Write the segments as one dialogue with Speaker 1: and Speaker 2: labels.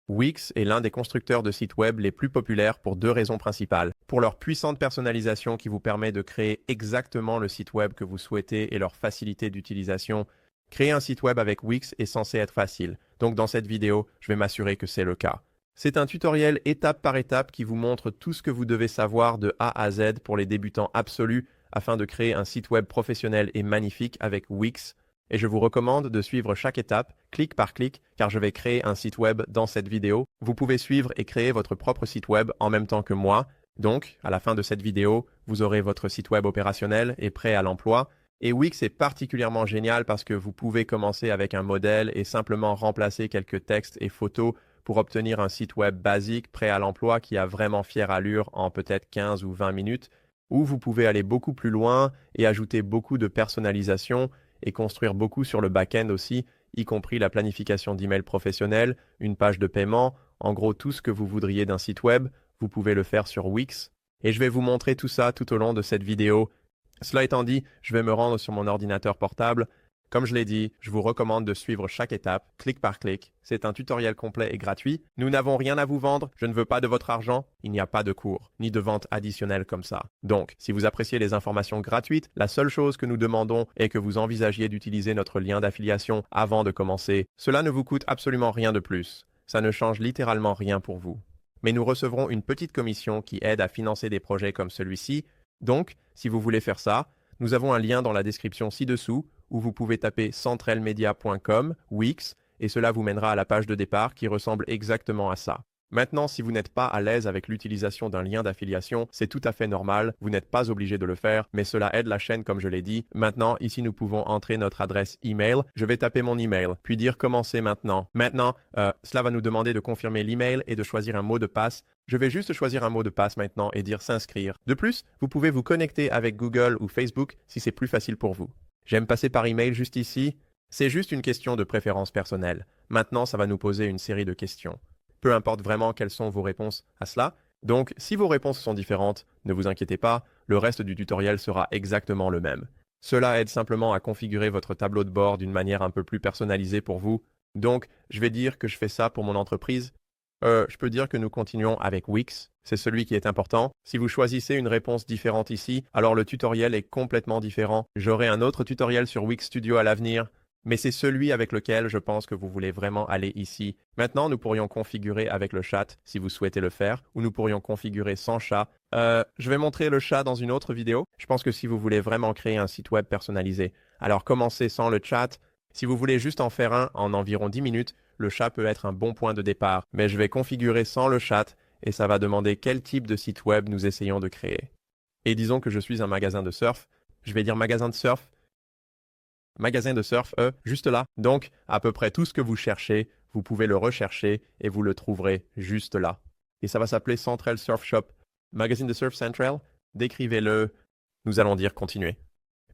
Speaker 1: Wix est l'un des constructeurs de sites web les plus populaires pour deux raisons principales. Pour leur puissante personnalisation qui vous permet de créer exactement le site web que vous souhaitez et leur facilité d'utilisation, créer un site web avec Wix est censé être facile. Donc dans cette vidéo, je vais m'assurer que c'est le cas. C'est un tutoriel étape par étape qui vous montre tout ce que vous devez savoir de A à Z pour les débutants absolus afin de créer un site web professionnel et magnifique avec Wix. Et je vous recommande de suivre chaque étape, clic par clic, car je vais créer un site web dans cette vidéo. Vous pouvez suivre et créer votre propre site web en même temps que moi. Donc, à la fin de cette vidéo, vous aurez votre site web opérationnel et prêt à l'emploi. Et Wix est particulièrement génial parce que vous pouvez commencer avec un modèle et simplement remplacer quelques textes et photos pour obtenir un site web basique prêt à l'emploi qui a vraiment fière allure en peut-être 15 ou 20 minutes, ou vous pouvez aller beaucoup plus loin et ajouter beaucoup de personnalisation et construire beaucoup sur le back-end aussi, y compris la planification d'emails professionnels, une page de paiement, en gros tout ce que vous voudriez d'un site web, vous pouvez le faire sur Wix. Et je vais vous montrer tout ça tout au long de cette vidéo. Cela étant dit, je vais me rendre sur mon ordinateur portable. Comme je l'ai dit, je vous recommande de suivre chaque étape, clic par clic. C'est un tutoriel complet et gratuit. Nous n'avons rien à vous vendre, je ne veux pas de votre argent, il n'y a pas de cours, ni de vente additionnelle comme ça. Donc, si vous appréciez les informations gratuites, la seule chose que nous demandons est que vous envisagiez d'utiliser notre lien d'affiliation avant de commencer. Cela ne vous coûte absolument rien de plus. Ça ne change littéralement rien pour vous. Mais nous recevrons une petite commission qui aide à financer des projets comme celui-ci. Donc, si vous voulez faire ça, nous avons un lien dans la description ci-dessous où vous pouvez taper centrelmedia.com, Wix, et cela vous mènera à la page de départ qui ressemble exactement à ça. Maintenant, si vous n'êtes pas à l'aise avec l'utilisation d'un lien d'affiliation, c'est tout à fait normal, vous n'êtes pas obligé de le faire, mais cela aide la chaîne comme je l'ai dit. Maintenant, ici nous pouvons entrer notre adresse email. Je vais taper mon email, puis dire commencer maintenant. Maintenant, cela va nous demander de confirmer l'email et de choisir un mot de passe. Je vais juste choisir un mot de passe maintenant et dire s'inscrire. De plus, vous pouvez vous connecter avec Google ou Facebook si c'est plus facile pour vous. J'aime passer par email juste ici. C'est juste une question de préférence personnelle. Maintenant, ça va nous poser une série de questions. Peu importe vraiment quelles sont vos réponses à cela. Donc, si vos réponses sont différentes, ne vous inquiétez pas, le reste du tutoriel sera exactement le même. Cela aide simplement à configurer votre tableau de bord d'une manière un peu plus personnalisée pour vous. Donc, je vais dire que je fais ça pour mon entreprise. Je peux dire que nous continuons avec Wix. C'est celui qui est important. Si vous choisissez une réponse différente ici, alors le tutoriel est complètement différent. J'aurai un autre tutoriel sur Wix Studio à l'avenir, mais c'est celui avec lequel je pense que vous voulez vraiment aller ici. Maintenant, nous pourrions configurer avec le chat si vous souhaitez le faire, ou nous pourrions configurer sans chat. Je vais montrer le chat dans une autre vidéo. Je pense que si vous voulez vraiment créer un site web personnalisé, alors commencez sans le chat. Si vous voulez juste en faire un en environ 10 minutes, le chat peut être un bon point de départ. Mais je vais configurer sans le chat et ça va demander quel type de site web nous essayons de créer. Et disons que je suis un magasin de surf. Je vais dire magasin de surf. Magasin de surf, juste là. Donc, à peu près tout ce que vous cherchez, vous pouvez le rechercher et vous le trouverez juste là. Et ça va s'appeler Central Surf Shop. Magazine de surf Central, décrivez-le. Nous allons dire continuer.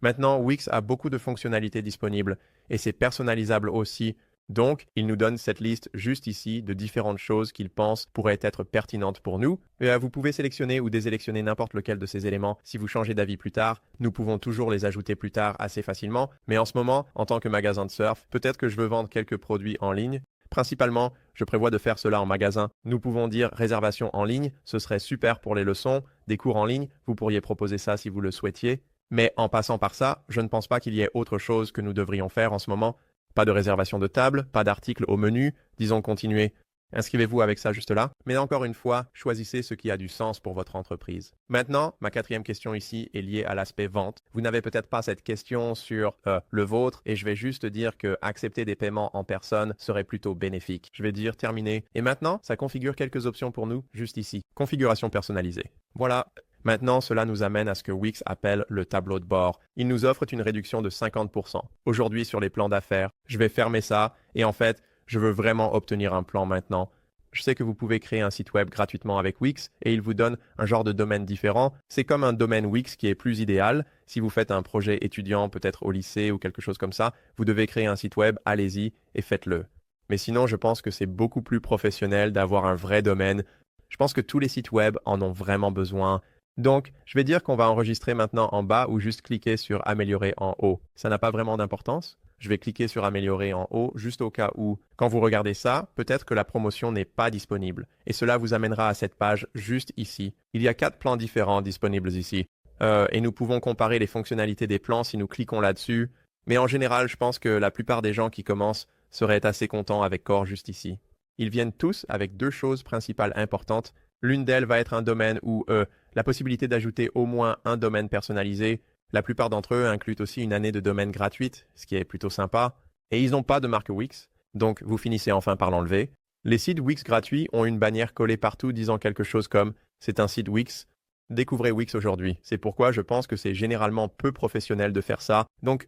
Speaker 1: Maintenant, Wix a beaucoup de fonctionnalités disponibles et c'est personnalisable aussi. Donc, il nous donne cette liste juste ici de différentes choses qu'il pense pourraient être pertinentes pour nous. Et, vous pouvez sélectionner ou désélectionner n'importe lequel de ces éléments. Si vous changez d'avis plus tard, nous pouvons toujours les ajouter plus tard assez facilement. Mais en ce moment, en tant que magasin de surf, peut-être que je veux vendre quelques produits en ligne. Principalement, je prévois de faire cela en magasin. Nous pouvons dire réservation en ligne, ce serait super pour les leçons, des cours en ligne, vous pourriez proposer ça si vous le souhaitiez. Mais en passant par ça, je ne pense pas qu'il y ait autre chose que nous devrions faire en ce moment. Pas de réservation de table, pas d'article au menu, disons continuer. Inscrivez-vous avec ça juste là. Mais encore une fois, choisissez ce qui a du sens pour votre entreprise. Maintenant, ma quatrième question ici est liée à l'aspect vente. Vous n'avez peut-être pas cette question sur le vôtre et je vais juste dire que accepter des paiements en personne serait plutôt bénéfique. Je vais dire terminé. Et maintenant, ça configure quelques options pour nous juste ici. Configuration personnalisée. Voilà. Maintenant, cela nous amène à ce que Wix appelle le tableau de bord. Il nous offre une réduction de 50%. Aujourd'hui, sur les plans d'affaires, je vais fermer ça et en fait, je veux vraiment obtenir un plan maintenant. Je sais que vous pouvez créer un site web gratuitement avec Wix et il vous donne un genre de domaine différent. C'est comme un domaine Wix qui est plus idéal. Si vous faites un projet étudiant, peut-être au lycée ou quelque chose comme ça, vous devez créer un site web, allez-y et faites-le. Mais sinon, je pense que c'est beaucoup plus professionnel d'avoir un vrai domaine. Je pense que tous les sites web en ont vraiment besoin. Donc, je vais dire qu'on va enregistrer maintenant en bas ou juste cliquer sur améliorer en haut. Ça n'a pas vraiment d'importance. Je vais cliquer sur améliorer en haut, juste au cas où, quand vous regardez ça, peut-être que la promotion n'est pas disponible. Et cela vous amènera à cette page juste ici. Il y a 4 plans différents disponibles ici. Et nous pouvons comparer les fonctionnalités des plans si nous cliquons là-dessus. Mais en général, je pense que la plupart des gens qui commencent seraient assez contents avec Core juste ici. Ils viennent tous avec 2 choses principales importantes. L'une d'elles va être un domaine ou la possibilité d'ajouter au moins un domaine personnalisé. La plupart d'entre eux incluent aussi une année de domaine gratuite, ce qui est plutôt sympa. Et ils n'ont pas de marque Wix, donc vous finissez enfin par l'enlever. Les sites Wix gratuits ont une bannière collée partout disant quelque chose comme « C'est un site Wix ». Découvrez Wix aujourd'hui. C'est pourquoi je pense que c'est généralement peu professionnel de faire ça. Donc,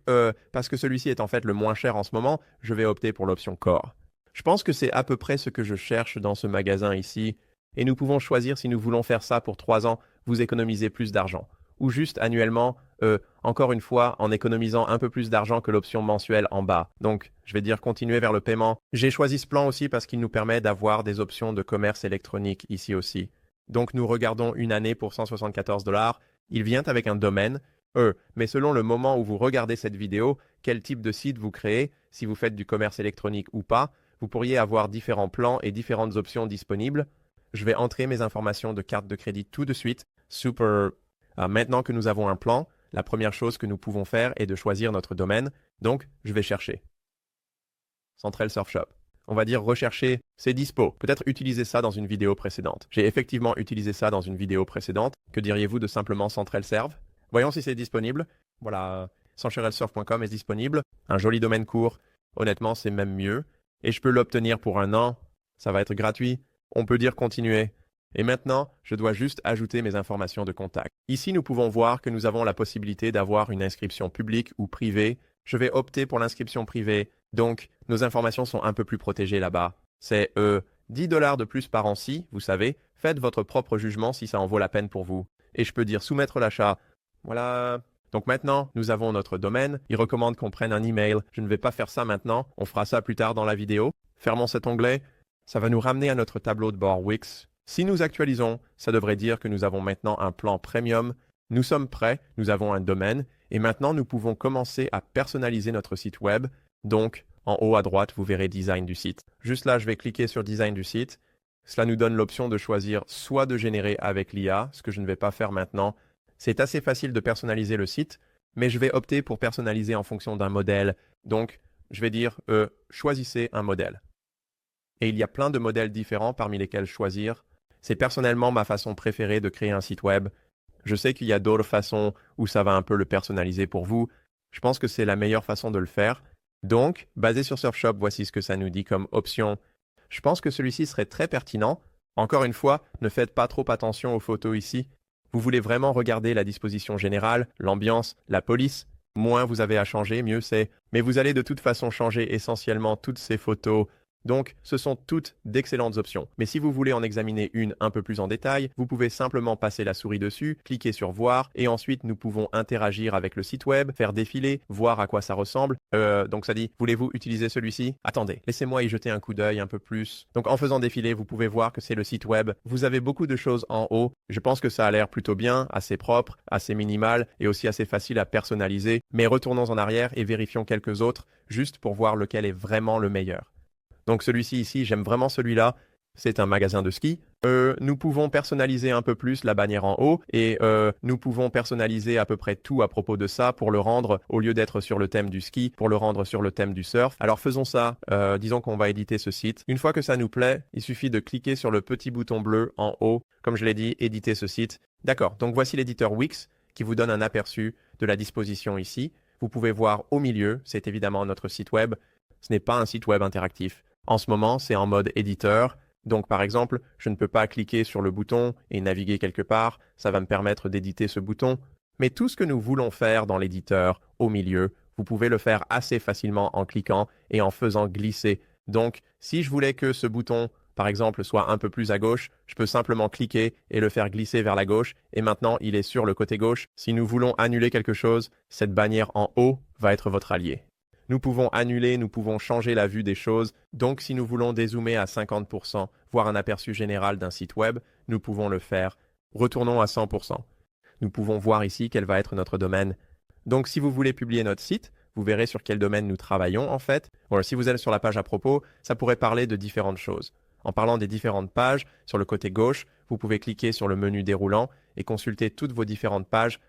Speaker 1: parce que celui-ci est en fait le moins cher en ce moment, je vais opter pour l'option Core. Je pense que c'est à peu près ce que je cherche dans ce magasin ici. Et nous pouvons choisir si nous voulons faire ça pour 3 ans, vous économisez plus d'argent. Ou juste annuellement, encore une fois, en économisant un peu plus d'argent que l'option mensuelle en bas. Donc, je vais dire continuer vers le paiement. J'ai choisi ce plan aussi parce qu'il nous permet d'avoir des options de commerce électronique ici aussi. Donc, nous regardons une année pour 174 $. Il vient avec un domaine. Mais selon le moment où vous regardez cette vidéo, quel type de site vous créez, si vous faites du commerce électronique ou pas, vous pourriez avoir différents plans et différentes options disponibles. Je vais entrer mes informations de carte de crédit tout de suite. Super. Maintenant que nous avons un plan, la première chose que nous pouvons faire est de choisir notre domaine. Donc, je vais chercher. Central Surf Shop. On va dire rechercher, c'est dispo. Peut-être utiliser ça dans une vidéo précédente. J'ai effectivement utilisé ça dans une vidéo précédente. Que diriez-vous de simplement Central Serve? Voyons si c'est disponible. Voilà, centralsurf.com est disponible. Un joli domaine court. Honnêtement, c'est même mieux. Et je peux l'obtenir pour 1 an. Ça va être gratuit. On peut dire continuer. Et maintenant, je dois juste ajouter mes informations de contact. Ici, nous pouvons voir que nous avons la possibilité d'avoir une inscription publique ou privée. Je vais opter pour l'inscription privée. Donc, nos informations sont un peu plus protégées là-bas. C'est 10 $ de plus par an-ci, vous savez. Faites votre propre jugement si ça en vaut la peine pour vous. Et je peux dire soumettre l'achat. Voilà. Donc maintenant, nous avons notre domaine. Il recommande qu'on prenne un email. Je ne vais pas faire ça maintenant. On fera ça plus tard dans la vidéo. Fermons cet onglet. Ça va nous ramener à notre tableau de bord Wix. Si nous actualisons, ça devrait dire que nous avons maintenant un plan premium. Nous sommes prêts, nous avons un domaine, et maintenant nous pouvons commencer à personnaliser notre site web. Donc, en haut à droite, vous verrez Design du site. Juste là, je vais cliquer sur Design du site. Cela nous donne l'option de choisir soit de générer avec l'IA, ce que je ne vais pas faire maintenant. C'est assez facile de personnaliser le site, mais je vais opter pour personnaliser en fonction d'un modèle. Donc, je vais dire choisissez un modèle. Et il y a plein de modèles différents parmi lesquels choisir. C'est personnellement ma façon préférée de créer un site web. Je sais qu'il y a d'autres façons où ça va un peu le personnaliser pour vous. Je pense que c'est la meilleure façon de le faire. Donc, basé sur Surfshop, voici ce que ça nous dit comme option. Je pense que celui-ci serait très pertinent. Encore une fois, ne faites pas trop attention aux photos ici. Vous voulez vraiment regarder la disposition générale, l'ambiance, la police. Moins vous avez à changer, mieux c'est. Mais vous allez de toute façon changer essentiellement toutes ces photos. Donc, ce sont toutes d'excellentes options. Mais si vous voulez en examiner une un peu plus en détail, vous pouvez simplement passer la souris dessus, cliquer sur Voir, et ensuite nous pouvons interagir avec le site web, faire défiler, voir à quoi ça ressemble. Donc ça dit, voulez-vous utiliser celui-ci? Attendez, laissez-moi y jeter un coup d'œil un peu plus. Donc en faisant défiler, vous pouvez voir que c'est le site web. Vous avez beaucoup de choses en haut. Je pense que ça a l'air plutôt bien, assez propre, assez minimal, et aussi assez facile à personnaliser. Mais retournons en arrière et vérifions quelques autres, juste pour voir lequel est vraiment le meilleur. Donc celui-ci ici, j'aime vraiment celui-là. C'est un magasin de ski. Nous pouvons personnaliser un peu plus la bannière en haut et nous pouvons personnaliser à peu près tout à propos de ça pour le rendre, au lieu d'être sur le thème du ski, pour le rendre sur le thème du surf. Alors faisons ça. Disons qu'on va éditer ce site. Une fois que ça nous plaît, il suffit de cliquer sur le petit bouton bleu en haut. Comme je l'ai dit, éditer ce site. D'accord, donc voici l'éditeur Wix qui vous donne un aperçu de la disposition ici. Vous pouvez voir au milieu, c'est évidemment notre site web. Ce n'est pas un site web interactif. En ce moment, c'est en mode éditeur. Donc, par exemple, je ne peux pas cliquer sur le bouton et naviguer quelque part. Ça va me permettre d'éditer ce bouton. Mais tout ce que nous voulons faire dans l'éditeur, au milieu, vous pouvez le faire assez facilement en cliquant et en faisant glisser. Donc, si je voulais que ce bouton, par exemple, soit un peu plus à gauche, je peux simplement cliquer et le faire glisser vers la gauche. Et maintenant, il est sur le côté gauche. Si nous voulons annuler quelque chose, cette bannière en haut va être votre allié. Nous pouvons annuler, nous pouvons changer la vue des choses. Donc, si nous voulons dézoomer à 50%, voir un aperçu général d'un site web, nous pouvons le faire. Retournons à 100%. Nous pouvons voir ici quel va être notre domaine. Donc, si vous voulez publier notre site, vous verrez sur quel domaine nous travaillons en fait. Bon, si vous allez sur la page à propos, ça pourrait parler de différentes choses. En parlant des différentes pages, sur le côté gauche, vous pouvez cliquer sur le menu déroulant et consulter toutes vos différentes pages.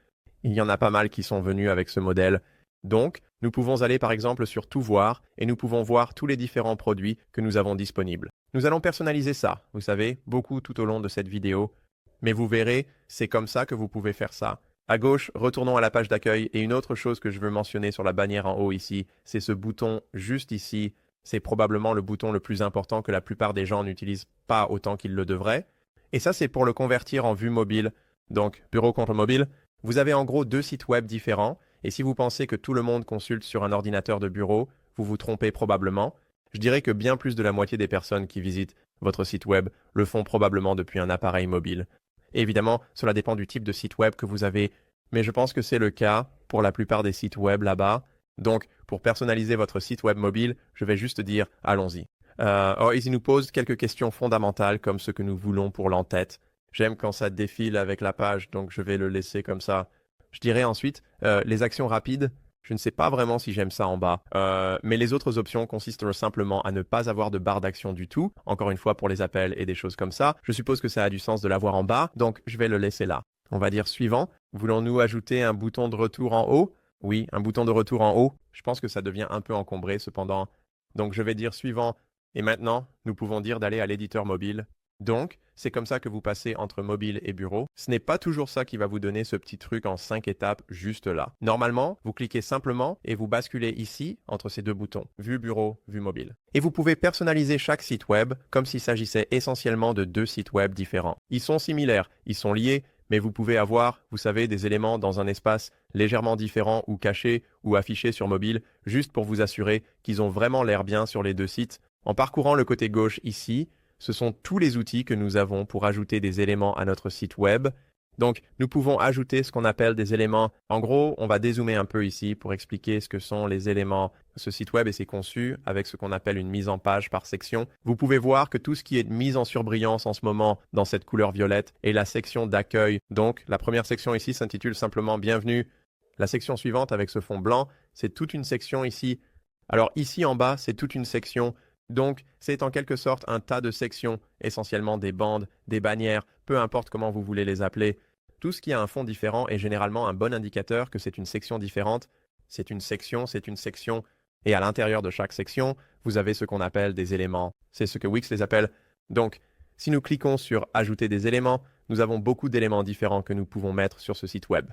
Speaker 1: Il y en a pas mal qui sont venus avec ce modèle. Donc, nous pouvons aller par exemple sur Tout voir et nous pouvons voir tous les différents produits que nous avons disponibles. Nous allons personnaliser ça, vous savez, beaucoup tout au long de cette vidéo. Mais vous verrez, c'est comme ça que vous pouvez faire ça. À gauche, retournons à la page d'accueil et une autre chose que je veux mentionner sur la bannière en haut ici, c'est ce bouton juste ici. C'est probablement le bouton le plus important que la plupart des gens n'utilisent pas autant qu'ils le devraient. Et ça, c'est pour le convertir en vue mobile. Donc, bureau contre mobile, vous avez en gros deux sites web différents. Et si vous pensez que tout le monde consulte sur un ordinateur de bureau, vous vous trompez probablement. Je dirais que bien plus de la moitié des personnes qui visitent votre site web le font probablement depuis un appareil mobile. Et évidemment, cela dépend du type de site web que vous avez, mais je pense que c'est le cas pour la plupart des sites web là-bas. Donc, pour personnaliser votre site web mobile, je vais juste dire « allons-y ». Or, ils nous posent quelques questions fondamentales comme ce que nous voulons pour l'entête. J'aime quand ça défile avec la page, donc je vais le laisser comme ça. Je dirais ensuite, les actions rapides, je ne sais pas vraiment si j'aime ça en bas, mais les autres options consistent simplement à ne pas avoir de barre d'action du tout, encore une fois pour les appels et des choses comme ça. Je suppose que ça a du sens de l'avoir en bas, donc je vais le laisser là. On va dire suivant. Voulons-nous ajouter un bouton de retour en haut? Oui, un bouton de retour en haut. Je pense que ça devient un peu encombré cependant. Donc je vais dire suivant. Et maintenant, nous pouvons dire d'aller à l'éditeur mobile. Donc, c'est comme ça que vous passez entre mobile et bureau. Ce n'est pas toujours ça qui va vous donner ce petit truc en 5 étapes juste là. Normalement, vous cliquez simplement et vous basculez ici entre ces deux boutons, vue bureau, vue mobile. Et vous pouvez personnaliser chaque site web comme s'il s'agissait essentiellement de deux sites web différents. Ils sont similaires, ils sont liés, mais vous pouvez avoir, vous savez, des éléments dans un espace légèrement différent ou cachés ou affichés sur mobile, juste pour vous assurer qu'ils ont vraiment l'air bien sur les deux sites. En parcourant le côté gauche ici, ce sont tous les outils que nous avons pour ajouter des éléments à notre site web. Donc, nous pouvons ajouter ce qu'on appelle des éléments. En gros, on va dézoomer un peu ici pour expliquer ce que sont les éléments. Ce site web est conçu avec ce qu'on appelle une mise en page par section. Vous pouvez voir que tout ce qui est mis en surbrillance en ce moment dans cette couleur violette est la section d'accueil. Donc, la première section ici s'intitule simplement Bienvenue. La section suivante avec ce fond blanc, c'est toute une section ici. Alors ici en bas, c'est toute une section. Donc, c'est en quelque sorte un tas de sections, essentiellement des bandes, des bannières, peu importe comment vous voulez les appeler. Tout ce qui a un fond différent est généralement un bon indicateur que c'est une section différente. C'est une section, et à l'intérieur de chaque section, vous avez ce qu'on appelle des éléments. C'est ce que Wix les appelle. Donc, si nous cliquons sur « Ajouter des éléments », nous avons beaucoup d'éléments différents que nous pouvons mettre sur ce site web.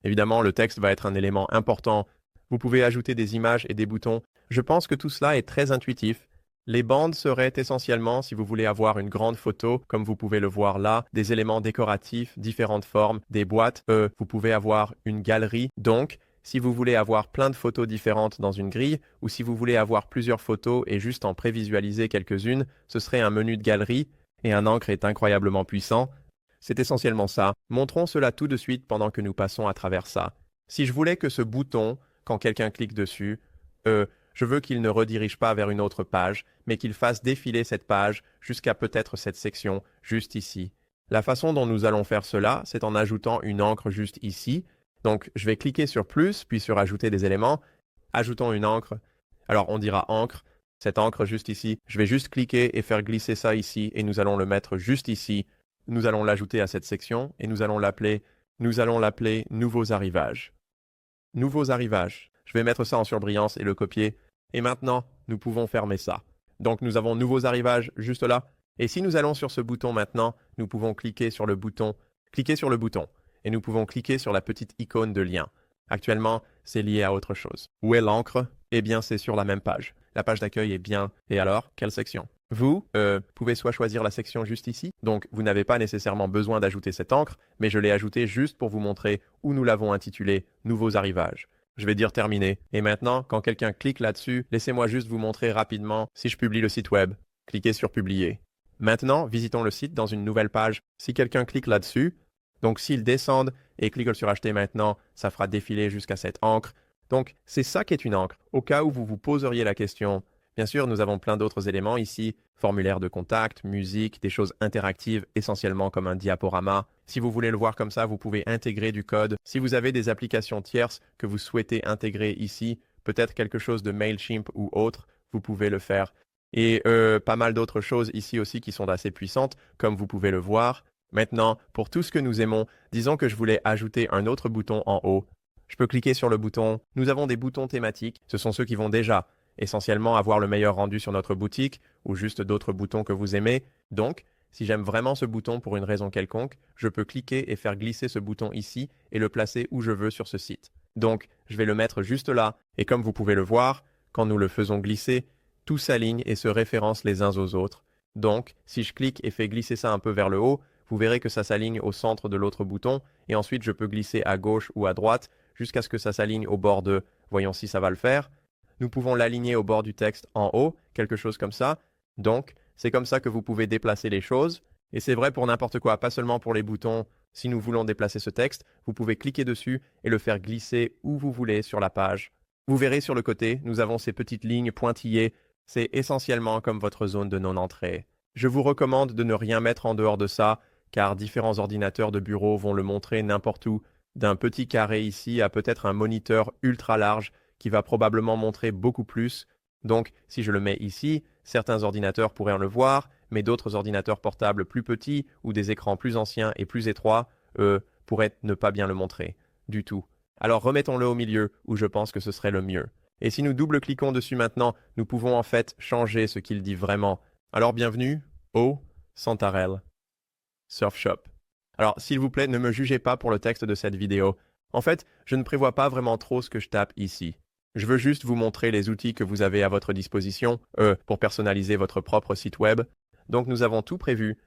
Speaker 1: Évidemment, le texte va être un élément important. Vous pouvez ajouter des images et des boutons. Je pense que tout cela est très intuitif. Les bandes seraient essentiellement, si vous voulez avoir une grande photo, comme vous pouvez le voir là, des éléments décoratifs, différentes formes, des boîtes. Vous pouvez avoir une galerie. Donc, si vous voulez avoir plein de photos différentes dans une grille, ou si vous voulez avoir plusieurs photos et juste en prévisualiser quelques-unes, ce serait un menu de galerie, et un encre est incroyablement puissant. C'est essentiellement ça. Montrons cela tout de suite pendant que nous passons à travers ça. Si je voulais que ce bouton, quand quelqu'un clique dessus, je veux qu'il ne redirige pas vers une autre page, mais qu'il fasse défiler cette page jusqu'à peut-être cette section, juste ici. La façon dont nous allons faire cela, c'est en ajoutant une encre juste ici. Donc, je vais cliquer sur plus, puis sur ajouter des éléments. Ajoutons une encre. Alors, on dira encre. Cette encre juste ici, je vais juste cliquer et faire glisser ça ici, et nous allons le mettre juste ici. Nous allons l'ajouter à cette section, et nous allons l'appeler Nouveaux arrivages. Nouveaux arrivages. Je vais mettre ça en surbrillance et le copier. Et maintenant, nous pouvons fermer ça. Donc, nous avons Nouveaux arrivages juste là. Et si nous allons sur ce bouton maintenant, nous pouvons cliquer sur le bouton, et nous pouvons cliquer sur la petite icône de lien. Actuellement, c'est lié à autre chose. Où est l'encre? Eh bien, c'est sur la même page. La page d'accueil est bien. Et alors, quelle section? Vous pouvez soit choisir la section juste ici, donc vous n'avez pas nécessairement besoin d'ajouter cette encre, mais je l'ai ajoutée juste pour vous montrer où nous l'avons intitulé Nouveaux arrivages. Je vais dire terminé. Et maintenant, quand quelqu'un clique là-dessus, laissez-moi juste vous montrer rapidement si je publie le site web. Cliquez sur publier. Maintenant, visitons le site dans une nouvelle page. Si quelqu'un clique là-dessus, donc s'il descend et clique sur acheter maintenant, ça fera défiler jusqu'à cette encre. Donc, c'est ça qui est une encre. Au cas où vous vous poseriez la question, bien sûr, nous avons plein d'autres éléments ici, formulaire de contact, musique, des choses interactives, essentiellement comme un diaporama. Si vous voulez le voir comme ça, vous pouvez intégrer du code. Si vous avez des applications tierces que vous souhaitez intégrer ici, peut-être quelque chose de Mailchimp ou autre, vous pouvez le faire. Et pas mal d'autres choses ici aussi qui sont assez puissantes, comme vous pouvez le voir. Maintenant, pour tout ce que nous aimons, disons que je voulais ajouter un autre bouton en haut. Je peux cliquer sur le bouton. Nous avons des boutons thématiques, ce sont ceux qui vont déjà essentiellement avoir le meilleur rendu sur notre boutique, ou juste d'autres boutons que vous aimez. Donc, si j'aime vraiment ce bouton pour une raison quelconque, je peux cliquer et faire glisser ce bouton ici et le placer où je veux sur ce site. Donc, je vais le mettre juste là, et comme vous pouvez le voir, quand nous le faisons glisser, tout s'aligne et se référence les uns aux autres. Donc, si je clique et fais glisser ça un peu vers le haut, vous verrez que ça s'aligne au centre de l'autre bouton, et ensuite je peux glisser à gauche ou à droite jusqu'à ce que ça s'aligne au bord de. Voyons si ça va le faire. Nous pouvons l'aligner au bord du texte en haut, quelque chose comme ça. Donc, c'est comme ça que vous pouvez déplacer les choses. Et c'est vrai pour n'importe quoi, pas seulement pour les boutons. Si nous voulons déplacer ce texte, vous pouvez cliquer dessus et le faire glisser où vous voulez sur la page. Vous verrez sur le côté, nous avons ces petites lignes pointillées. C'est essentiellement comme votre zone de non-entrée. Je vous recommande de ne rien mettre en dehors de ça, car différents ordinateurs de bureau vont le montrer n'importe où, d'un petit carré ici à peut-être un moniteur ultra large qui va probablement montrer beaucoup plus. Donc, si je le mets ici, certains ordinateurs pourraient en le voir, mais d'autres ordinateurs portables plus petits ou des écrans plus anciens et plus étroits, pourraient ne pas bien le montrer du tout. Alors remettons-le au milieu, où je pense que ce serait le mieux. Et si nous double-cliquons dessus maintenant, nous pouvons en fait changer ce qu'il dit vraiment. Alors bienvenue au Santarel Surf Shop. Alors s'il vous plaît, ne me jugez pas pour le texte de cette vidéo. En fait, je ne prévois pas vraiment trop ce que je tape ici. Je veux juste vous montrer les outils que vous avez à votre disposition, pour personnaliser votre propre site web. Donc nous avons tout prévu.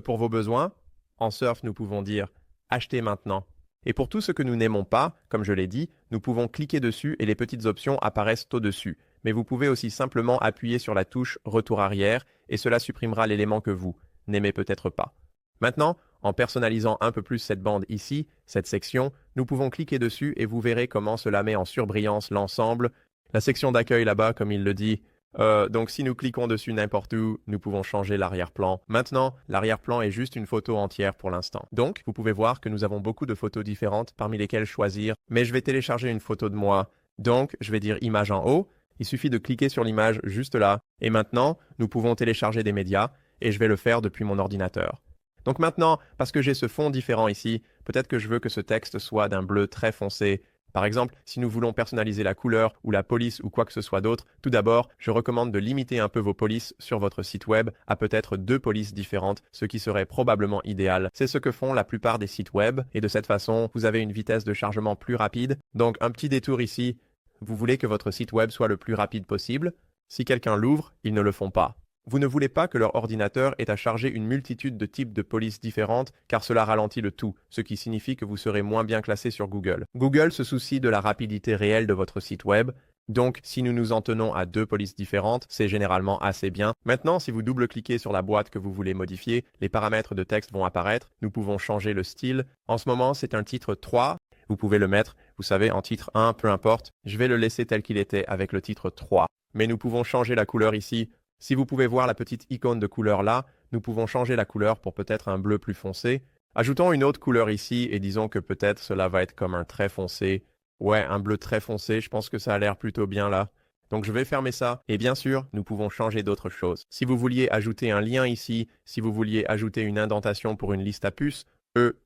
Speaker 1: Pour vos besoins, en Surf, nous pouvons dire « Acheter maintenant ». Et pour tout ce que nous n'aimons pas, comme je l'ai dit, nous pouvons cliquer dessus et les petites options apparaissent au-dessus. Mais vous pouvez aussi simplement appuyer sur la touche « Retour arrière » et cela supprimera l'élément que vous n'aimez peut-être pas. Maintenant, en personnalisant un peu plus cette bande ici, cette section, nous pouvons cliquer dessus et vous verrez comment cela met en surbrillance l'ensemble. La section d'accueil là-bas, comme il le dit. Donc si nous cliquons dessus n'importe où, nous pouvons changer l'arrière-plan. Maintenant, l'arrière-plan est juste une photo entière pour l'instant. Donc, vous pouvez voir que nous avons beaucoup de photos différentes parmi lesquelles choisir. Mais je vais télécharger une photo de moi. Donc, je vais dire image en haut. Il suffit de cliquer sur l'image juste là. Et maintenant, nous pouvons télécharger des médias. Et je vais le faire depuis mon ordinateur. Donc maintenant, parce que j'ai ce fond différent ici, peut-être que je veux que ce texte soit d'un bleu très foncé. Par exemple, si nous voulons personnaliser la couleur ou la police ou quoi que ce soit d'autre, tout d'abord, je recommande de limiter un peu vos polices sur votre site web à peut-être 2 polices différentes, ce qui serait probablement idéal. C'est ce que font la plupart des sites web, et de cette façon, vous avez une vitesse de chargement plus rapide. Donc un petit détour ici, vous voulez que votre site web soit le plus rapide possible. Si quelqu'un l'ouvre, ils ne le font pas. Vous ne voulez pas que leur ordinateur ait à charger une multitude de types de polices différentes, car cela ralentit le tout, ce qui signifie que vous serez moins bien classé sur Google. Google se soucie de la rapidité réelle de votre site web, donc si nous nous en tenons à 2 polices différentes, c'est généralement assez bien. Maintenant, si vous double-cliquez sur la boîte que vous voulez modifier, les paramètres de texte vont apparaître, nous pouvons changer le style. En ce moment, c'est un titre 3, vous pouvez le mettre, vous savez, en titre 1, peu importe. Je vais le laisser tel qu'il était avec le titre 3. Mais nous pouvons changer la couleur ici. Si vous pouvez voir la petite icône de couleur là, nous pouvons changer la couleur pour peut-être un bleu plus foncé. Ajoutons une autre couleur ici et disons que peut-être cela va être comme un très foncé. Ouais, un bleu très foncé, je pense que ça a l'air plutôt bien là. Donc je vais fermer ça. Et bien sûr, nous pouvons changer d'autres choses. Si vous vouliez ajouter un lien ici, si vous vouliez ajouter une indentation pour une liste à puces,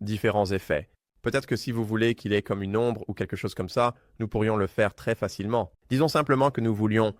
Speaker 1: différents effets. Peut-être que si vous voulez qu'il ait comme une ombre ou quelque chose comme ça, nous pourrions le faire très facilement. Disons simplement que nous voulions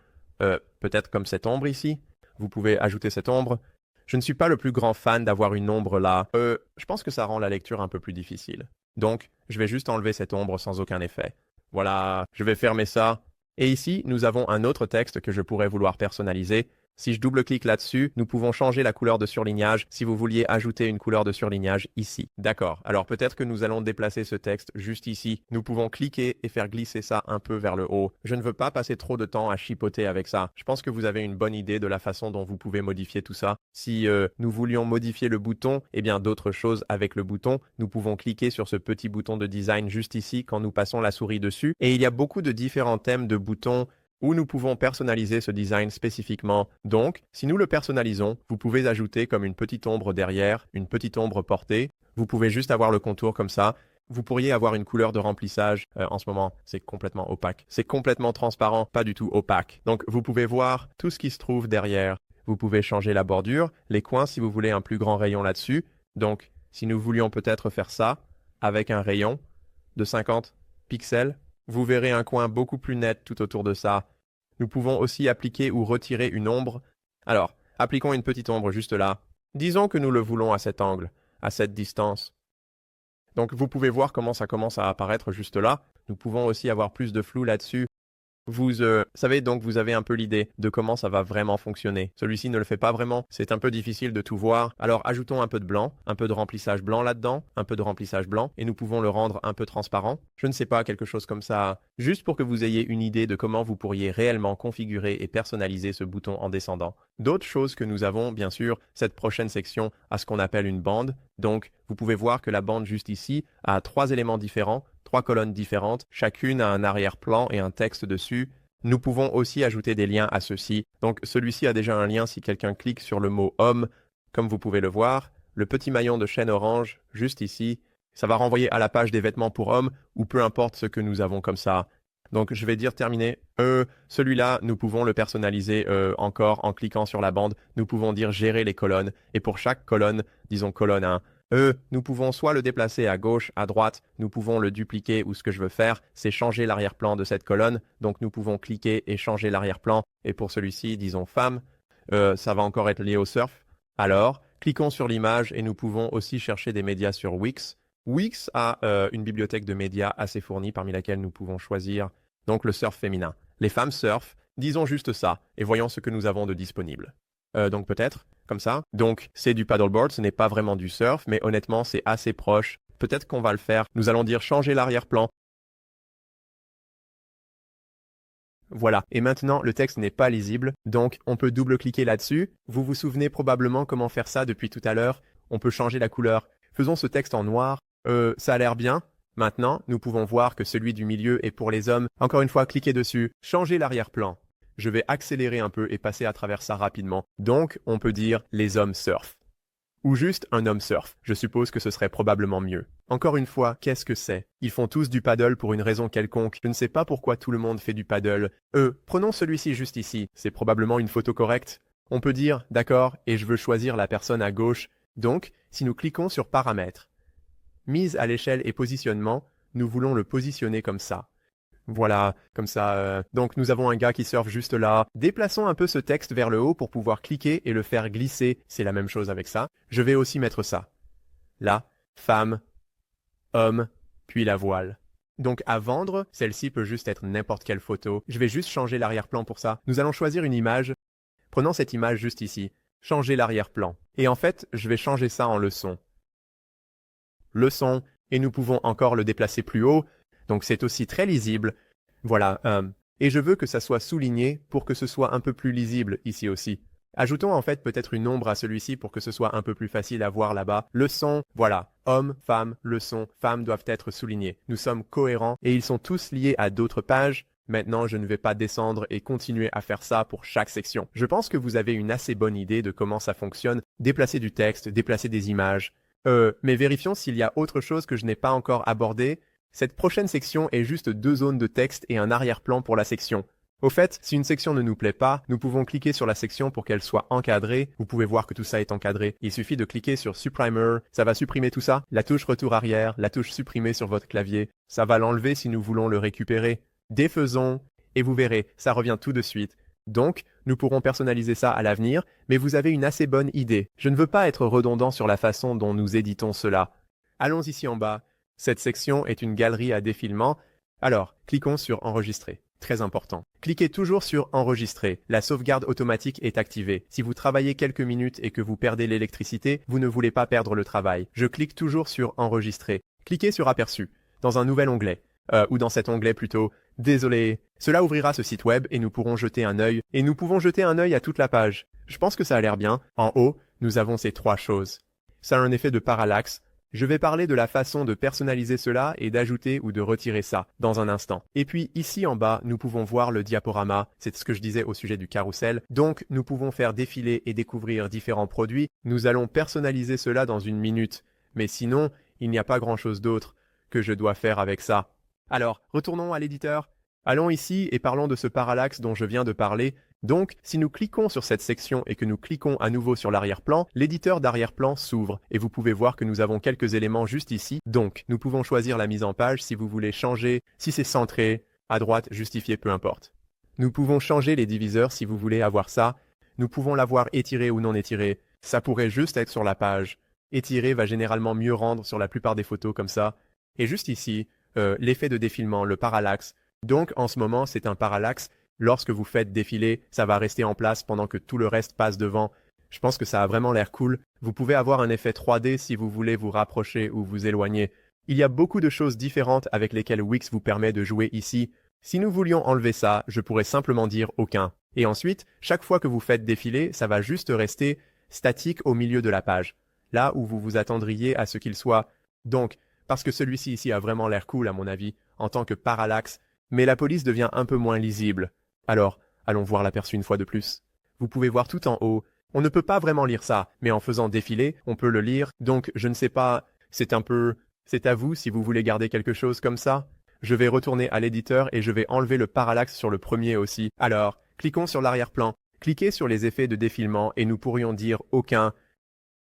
Speaker 1: peut-être comme cette ombre ici. Vous pouvez ajouter cette ombre. Je ne suis pas le plus grand fan d'avoir une ombre là. Je pense que ça rend la lecture un peu plus difficile. Donc, je vais juste enlever cette ombre sans aucun effet. Voilà, je vais fermer ça. Et ici, nous avons un autre texte que je pourrais vouloir personnaliser. Si je double-clique là-dessus, nous pouvons changer la couleur de surlignage si vous vouliez ajouter une couleur de surlignage ici. D'accord, alors peut-être que nous allons déplacer ce texte juste ici. Nous pouvons cliquer et faire glisser ça un peu vers le haut. Je ne veux pas passer trop de temps à chipoter avec ça. Je pense que vous avez une bonne idée de la façon dont vous pouvez modifier tout ça. Si nous voulions modifier le bouton, eh bien d'autres choses avec le bouton, nous pouvons cliquer sur ce petit bouton de design juste ici quand nous passons la souris dessus. Et il y a beaucoup de différents thèmes de boutons où nous pouvons personnaliser ce design spécifiquement. Donc, si nous le personnalisons, vous pouvez ajouter comme une petite ombre derrière, une petite ombre portée. Vous pouvez juste avoir le contour comme ça. Vous pourriez avoir une couleur de remplissage. En ce moment, c'est complètement opaque. C'est complètement transparent, pas du tout opaque. Donc, vous pouvez voir tout ce qui se trouve derrière. Vous pouvez changer la bordure, les coins si vous voulez un plus grand rayon là-dessus. Donc, si nous voulions peut-être faire ça avec un rayon de 50 pixels, vous verrez un coin beaucoup plus net tout autour de ça. Nous pouvons aussi appliquer ou retirer une ombre. Alors, appliquons une petite ombre juste là. Disons que nous le voulons à cet angle, à cette distance. Donc vous pouvez voir comment ça commence à apparaître juste là. Nous pouvons aussi avoir plus de flou là-dessus. Vous savez donc, vous avez un peu l'idée de comment ça va vraiment fonctionner. Celui-ci ne le fait pas vraiment, c'est un peu difficile de tout voir. Alors ajoutons un peu de blanc, un peu de remplissage blanc là-dedans, un peu de remplissage blanc, et nous pouvons le rendre un peu transparent. Je ne sais pas, quelque chose comme ça, juste pour que vous ayez une idée de comment vous pourriez réellement configurer et personnaliser ce bouton en descendant. D'autres choses que nous avons, bien sûr, cette prochaine section a ce qu'on appelle une bande. Donc, vous pouvez voir que la bande juste ici a 3 éléments différents, 3 colonnes différentes, chacune a un arrière-plan et un texte dessus. Nous pouvons aussi ajouter des liens à ceux-ci. Donc celui-ci a déjà un lien si quelqu'un clique sur le mot homme. Comme vous pouvez le voir, le petit maillon de chaîne orange, juste ici, ça va renvoyer à la page des vêtements pour hommes ou peu importe ce que nous avons comme ça. Donc je vais dire terminé. Celui-là, nous pouvons le personnaliser encore en cliquant sur la bande. Nous pouvons dire gérer les colonnes. Et pour chaque colonne, disons colonne 1, nous pouvons soit le déplacer à gauche, à droite, nous pouvons le dupliquer ou ce que je veux faire, c'est changer l'arrière-plan de cette colonne. Donc nous pouvons cliquer et changer l'arrière-plan. Et pour celui-ci, disons femme, ça va encore être lié au surf. Alors, cliquons sur l'image et nous pouvons aussi chercher des médias sur Wix. Wix a une bibliothèque de médias assez fournie parmi laquelle nous pouvons choisir donc le surf féminin. Les femmes surfent, disons juste ça, et voyons ce que nous avons de disponible. Donc peut-être, comme ça. Donc c'est du paddleboard, ce n'est pas vraiment du surf, mais honnêtement c'est assez proche. Peut-être qu'on va le faire. Nous allons dire changer l'arrière-plan. Voilà, et maintenant le texte n'est pas lisible, donc on peut double-cliquer là-dessus. Vous vous souvenez probablement comment faire ça depuis tout à l'heure. On peut changer la couleur. Faisons ce texte en noir. Ça a l'air bien. Maintenant, nous pouvons voir que celui du milieu est pour les hommes. Encore une fois, cliquez dessus. Changer l'arrière-plan. Je vais accélérer un peu et passer à travers ça rapidement. Donc, on peut dire les hommes surfent. Ou juste un homme surf. Je suppose que ce serait probablement mieux. Encore une fois, qu'est-ce que c'est? Ils font tous du paddle pour une raison quelconque. Je ne sais pas pourquoi tout le monde fait du paddle. Prenons celui-ci juste ici. C'est probablement une photo correcte. On peut dire, d'accord, et je veux choisir la personne à gauche. Donc, si nous cliquons sur paramètres, mise à l'échelle et positionnement, nous voulons le positionner comme ça. Voilà, comme ça. Donc nous avons un gars qui surfe juste là. Déplaçons un peu ce texte vers le haut pour pouvoir cliquer et le faire glisser. C'est la même chose avec ça. Je vais aussi mettre ça. Là, femme, homme, puis la voile. Donc à vendre, celle-ci peut juste être n'importe quelle photo. Je vais juste changer l'arrière-plan pour ça. Nous allons choisir une image. Prenons cette image juste ici. Changer l'arrière-plan. Et en fait, je vais changer ça en leçon. Leçon, et nous pouvons encore le déplacer plus haut. Donc c'est aussi très lisible. Voilà. Et je veux que ça soit souligné pour que ce soit un peu plus lisible ici aussi. Ajoutons en fait peut-être une ombre à celui-ci pour que ce soit un peu plus facile à voir là-bas. Leçon, voilà. Homme, femme, leçon, femme doivent être soulignés. Nous sommes cohérents et ils sont tous liés à d'autres pages. Maintenant, je ne vais pas descendre et continuer à faire ça pour chaque section. Je pense que vous avez une assez bonne idée de comment ça fonctionne. Déplacer du texte, déplacer des images. Mais vérifions s'il y a autre chose que je n'ai pas encore abordé. Cette prochaine section est juste 2 zones de texte et un arrière-plan pour la section. Au fait, si une section ne nous plaît pas, nous pouvons cliquer sur la section pour qu'elle soit encadrée. Vous pouvez voir que tout ça est encadré. Il suffit de cliquer sur Supprimer, ça va supprimer tout ça. La touche retour arrière, la touche supprimer sur votre clavier, ça va l'enlever si nous voulons le récupérer. Défaisons, et vous verrez, ça revient tout de suite. Donc, nous pourrons personnaliser ça à l'avenir, mais vous avez une assez bonne idée. Je ne veux pas être redondant sur la façon dont nous éditons cela. Allons ici en bas. Cette section est une galerie à défilement. Alors, cliquons sur Enregistrer. Très important. Cliquez toujours sur Enregistrer. La sauvegarde automatique est activée. Si vous travaillez quelques minutes et que vous perdez l'électricité, vous ne voulez pas perdre le travail. Je clique toujours sur Enregistrer. Cliquez sur Aperçu, dans un nouvel onglet. Ou dans cet onglet plutôt. Désolé. Cela ouvrira ce site web et nous pourrons jeter un œil. Et nous pouvons jeter un œil à toute la page. Je pense que ça a l'air bien. En haut, nous avons ces 3 choses. Ça a un effet de parallaxe. Je vais parler de la façon de personnaliser cela et d'ajouter ou de retirer ça dans un instant. Et puis ici en bas, nous pouvons voir le diaporama, c'est ce que je disais au sujet du carrousel. Donc nous pouvons faire défiler et découvrir différents produits. Nous allons personnaliser cela dans une minute. Mais sinon, il n'y a pas grand-chose d'autre. que je dois faire avec ça? Alors, retournons à l'éditeur. Allons ici et parlons de ce parallaxe dont je viens de parler. Donc, si nous cliquons sur cette section et que nous cliquons à nouveau sur l'arrière-plan, l'éditeur d'arrière-plan s'ouvre et vous pouvez voir que nous avons quelques éléments juste ici. Donc, nous pouvons choisir la mise en page si vous voulez changer, si c'est centré, à droite, justifié, peu importe. Nous pouvons changer les diviseurs si vous voulez avoir ça. Nous pouvons l'avoir étiré ou non étiré. Ça pourrait juste être sur la page. Étiré va généralement mieux rendre sur la plupart des photos comme ça. Et juste ici, l'effet de défilement, le parallaxe. Donc, en ce moment, c'est un parallaxe. Lorsque vous faites défiler, ça va rester en place pendant que tout le reste passe devant. Je pense que ça a vraiment l'air cool. Vous pouvez avoir un effet 3D si vous voulez vous rapprocher ou vous éloigner. Il y a beaucoup de choses différentes avec lesquelles Wix vous permet de jouer ici. Si nous voulions enlever ça, je pourrais simplement dire aucun. Et ensuite, chaque fois que vous faites défiler, ça va juste rester statique au milieu de la page, là où vous vous attendriez à ce qu'il soit. Donc, parce que celui-ci ici a vraiment l'air cool à mon avis, en tant que parallaxe, mais la police devient un peu moins lisible. Alors, allons voir l'aperçu une fois de plus. Vous pouvez voir tout en haut. On ne peut pas vraiment lire ça, mais en faisant défiler, on peut le lire. Donc, je ne sais pas, c'est à vous si vous voulez garder quelque chose comme ça. Je vais retourner à l'éditeur et je vais enlever le parallaxe sur le premier aussi. Alors, cliquons sur l'arrière-plan. Cliquez sur les effets de défilement et nous pourrions dire aucun.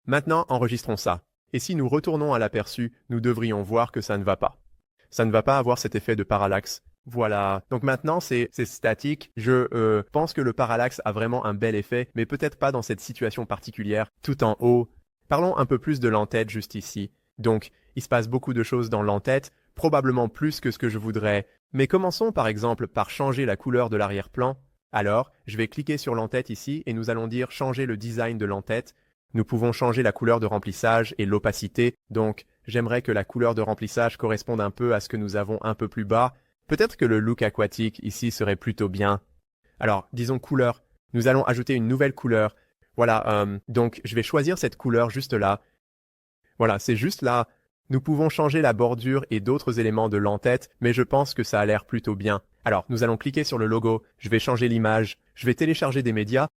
Speaker 1: Maintenant, enregistrons ça. Et si nous retournons à l'aperçu, nous devrions voir que ça ne va pas. Ça ne va pas avoir cet effet de parallaxe. Voilà. Donc maintenant, c'est statique. Je pense que le parallaxe a vraiment un bel effet, mais peut-être pas dans cette situation particulière, tout en haut. Parlons un peu plus de l'entête juste ici. Donc, il se passe beaucoup de choses dans l'entête, probablement plus que ce que je voudrais. Mais commençons par exemple par changer la couleur de l'arrière-plan. Alors, je vais cliquer sur l'entête ici et nous allons dire changer le design de l'entête. Nous pouvons changer la couleur de remplissage et l'opacité. Donc, j'aimerais que la couleur de remplissage corresponde un peu à ce que nous avons un peu plus bas. Peut-être que le look aquatique ici serait plutôt bien. Alors, disons couleur. Nous allons ajouter une nouvelle couleur. Voilà, donc je vais choisir cette couleur juste là. Voilà, c'est juste là. Nous pouvons changer la bordure et d'autres éléments de l'entête, mais je pense que ça a l'air plutôt bien. Alors, nous allons cliquer sur le logo, je vais changer l'image, je vais télécharger des médias.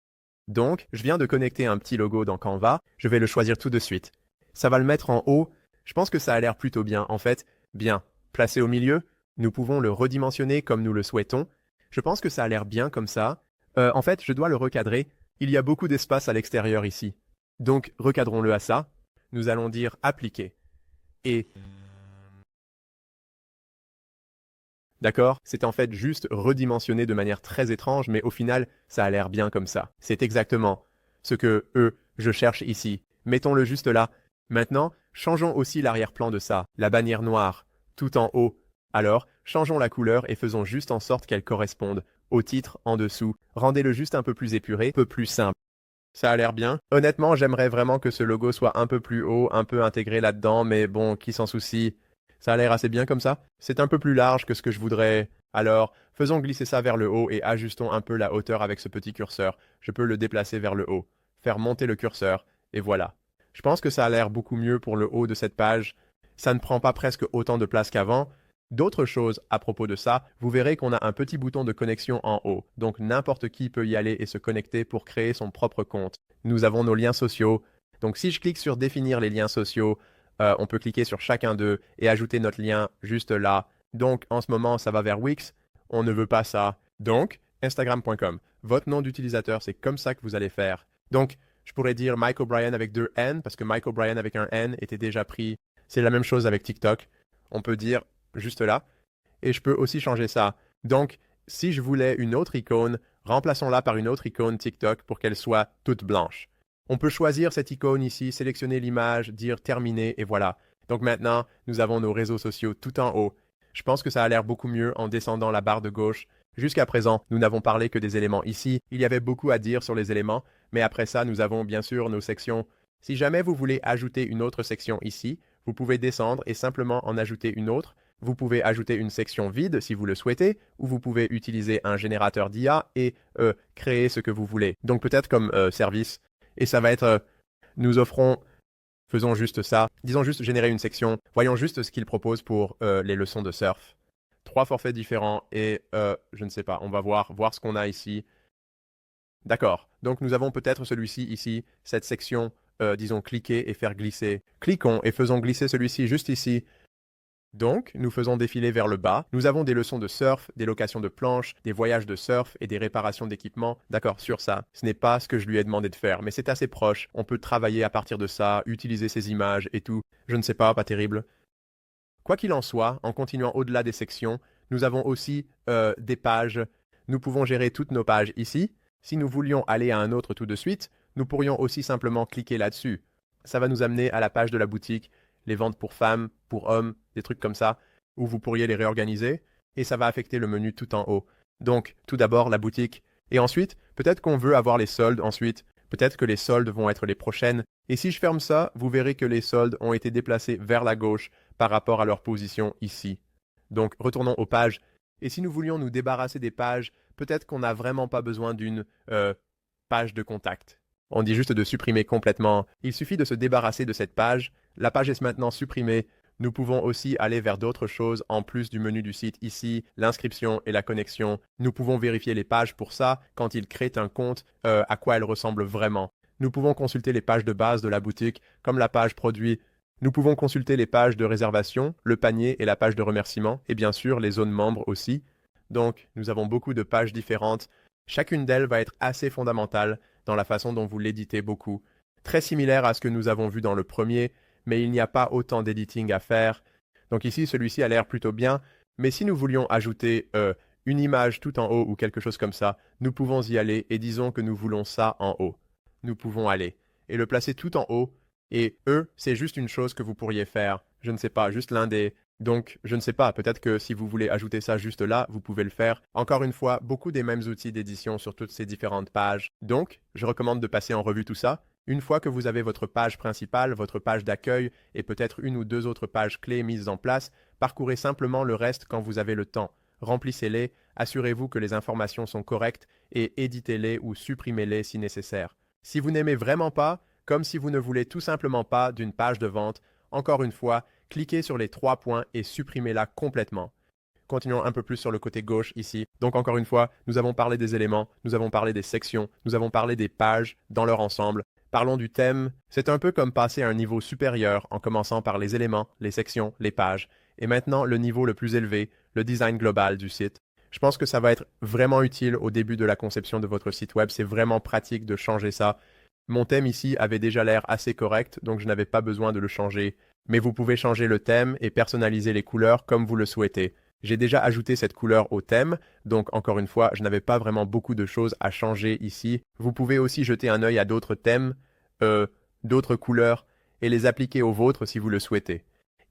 Speaker 1: Donc, je viens de connecter un petit logo dans Canva, je vais le choisir tout de suite. Ça va le mettre en haut. Je pense que ça a l'air plutôt bien, en fait. Bien. Placé au milieu, nous pouvons le redimensionner comme nous le souhaitons. Je pense que ça a l'air bien comme ça. En fait, je dois le recadrer. Il y a beaucoup d'espace à l'extérieur ici. Donc, recadrons-le à ça. Nous allons dire appliquer. Et d'accord, c'est en fait juste redimensionné de manière très étrange, mais au final, ça a l'air bien comme ça. C'est exactement ce que je cherche ici. Mettons-le juste là. Maintenant, changeons aussi l'arrière-plan de ça, la bannière noire, tout en haut. Alors, changeons la couleur et faisons juste en sorte qu'elle corresponde au titre en dessous. Rendez-le juste un peu plus épuré, un peu plus simple. Ça a l'air bien. Honnêtement, j'aimerais vraiment que ce logo soit un peu plus haut, un peu intégré là-dedans, mais bon, qui s'en soucie? Ça a l'air assez bien comme ça. C'est un peu plus large que ce que je voudrais. Alors, faisons glisser ça vers le haut et ajustons un peu la hauteur avec ce petit curseur. Je peux le déplacer vers le haut, faire monter le curseur, et voilà. Je pense que ça a l'air beaucoup mieux pour le haut de cette page. Ça ne prend pas presque autant de place qu'avant. D'autres choses à propos de ça, vous verrez qu'on a un petit bouton de connexion en haut, donc n'importe qui peut y aller et se connecter pour créer son propre compte. Nous avons nos liens sociaux, donc si je clique sur définir les liens sociaux, on peut cliquer sur chacun d'eux et ajouter notre lien juste là. Donc en ce moment ça va vers Wix, on ne veut pas ça. Donc Instagram.com, votre nom d'utilisateur, c'est comme ça que vous allez faire. Donc je pourrais dire Mike O'Brien avec 2 N, parce que Mike O'Brien avec un N était déjà pris. C'est la même chose avec TikTok. On peut dire juste là. Et je peux aussi changer ça. Donc, si je voulais une autre icône, remplaçons-la par une autre icône TikTok pour qu'elle soit toute blanche. On peut choisir cette icône ici, sélectionner l'image, dire terminer et voilà. Donc maintenant, nous avons nos réseaux sociaux tout en haut. Je pense que ça a l'air beaucoup mieux en descendant la barre de gauche. Jusqu'à présent, nous n'avons parlé que des éléments ici. Il y avait beaucoup à dire sur les éléments, mais après ça, nous avons bien sûr nos sections. Si jamais vous voulez ajouter une autre section ici, vous pouvez descendre et simplement en ajouter une autre. Vous pouvez ajouter une section vide si vous le souhaitez, ou vous pouvez utiliser un générateur d'IA et créer ce que vous voulez. Donc peut-être comme service. Et ça va être, nous offrons, faisons juste ça. Disons juste générer une section. Voyons juste ce qu'il propose pour les leçons de surf. 3 forfaits différents et je ne sais pas, on va voir ce qu'on a ici. D'accord. Donc nous avons peut-être celui-ci ici, cette section, disons cliquer et faire glisser. Cliquons et faisons glisser celui-ci juste ici. Donc, nous faisons défiler vers le bas. Nous avons des leçons de surf, des locations de planches, des voyages de surf et des réparations d'équipements. D'accord, sur ça, ce n'est pas ce que je lui ai demandé de faire, mais c'est assez proche. On peut travailler à partir de ça, utiliser ces images et tout. Je ne sais pas terrible. Quoi qu'il en soit, en continuant au-delà des sections, nous avons aussi des pages. Nous pouvons gérer toutes nos pages ici. Si nous voulions aller à un autre tout de suite, nous pourrions aussi simplement cliquer là-dessus. Ça va nous amener à la page de la boutique, les ventes pour femmes, pour hommes, des trucs comme ça, où vous pourriez les réorganiser, et ça va affecter le menu tout en haut. Donc, tout d'abord, la boutique. Et ensuite, peut-être qu'on veut avoir les soldes ensuite. Peut-être que les soldes vont être les prochaines. Et si je ferme ça, vous verrez que les soldes ont été déplacés vers la gauche par rapport à leur position ici. Donc, retournons aux pages. Et si nous voulions nous débarrasser des pages, peut-être qu'on n'a vraiment pas besoin d'une page de contact. On dit juste de supprimer complètement. Il suffit de se débarrasser de cette page. La page est maintenant supprimée. Nous pouvons aussi aller vers d'autres choses en plus du menu du site ici, l'inscription et la connexion. Nous pouvons vérifier les pages pour ça quand ils créent un compte, à quoi elles ressemblent vraiment. Nous pouvons consulter les pages de base de la boutique, comme la page produit. Nous pouvons consulter les pages de réservation, le panier et la page de remerciement, et bien sûr les zones membres aussi. Donc, nous avons beaucoup de pages différentes. Chacune d'elles va être assez fondamentale dans la façon dont vous l'éditez beaucoup. Très similaire à ce que nous avons vu dans le premier, mais il n'y a pas autant d'editing à faire. Donc ici, celui-ci a l'air plutôt bien, mais si nous voulions ajouter une image tout en haut ou quelque chose comme ça, nous pouvons y aller et disons que nous voulons ça en haut. Nous pouvons aller et le placer tout en haut. Et c'est juste une chose que vous pourriez faire. Je ne sais pas, juste l'un des... Donc, je ne sais pas, peut-être que si vous voulez ajouter ça juste là, vous pouvez le faire. Encore une fois, beaucoup des mêmes outils d'édition sur toutes ces différentes pages. Donc, je recommande de passer en revue tout ça. Une fois que vous avez votre page principale, votre page d'accueil et peut-être une ou deux autres pages clés mises en place, parcourez simplement le reste quand vous avez le temps. Remplissez-les, assurez-vous que les informations sont correctes et éditez-les ou supprimez-les si nécessaire. Si vous n'aimez vraiment pas, comme si vous ne voulez tout simplement pas d'une page de vente, encore une fois, cliquez sur les 3 points et supprimez-la complètement. Continuons un peu plus sur le côté gauche ici. Donc encore une fois, nous avons parlé des éléments, nous avons parlé des sections, nous avons parlé des pages dans leur ensemble. Parlons du thème. C'est un peu comme passer à un niveau supérieur en commençant par les éléments, les sections, les pages. Et maintenant, le niveau le plus élevé, le design global du site. Je pense que ça va être vraiment utile au début de la conception de votre site web. C'est vraiment pratique de changer ça. Mon thème ici avait déjà l'air assez correct, donc je n'avais pas besoin de le changer. Mais vous pouvez changer le thème et personnaliser les couleurs comme vous le souhaitez. J'ai déjà ajouté cette couleur au thème, donc encore une fois, je n'avais pas vraiment beaucoup de choses à changer ici. Vous pouvez aussi jeter un œil à d'autres thèmes, d'autres couleurs, et les appliquer aux vôtres si vous le souhaitez.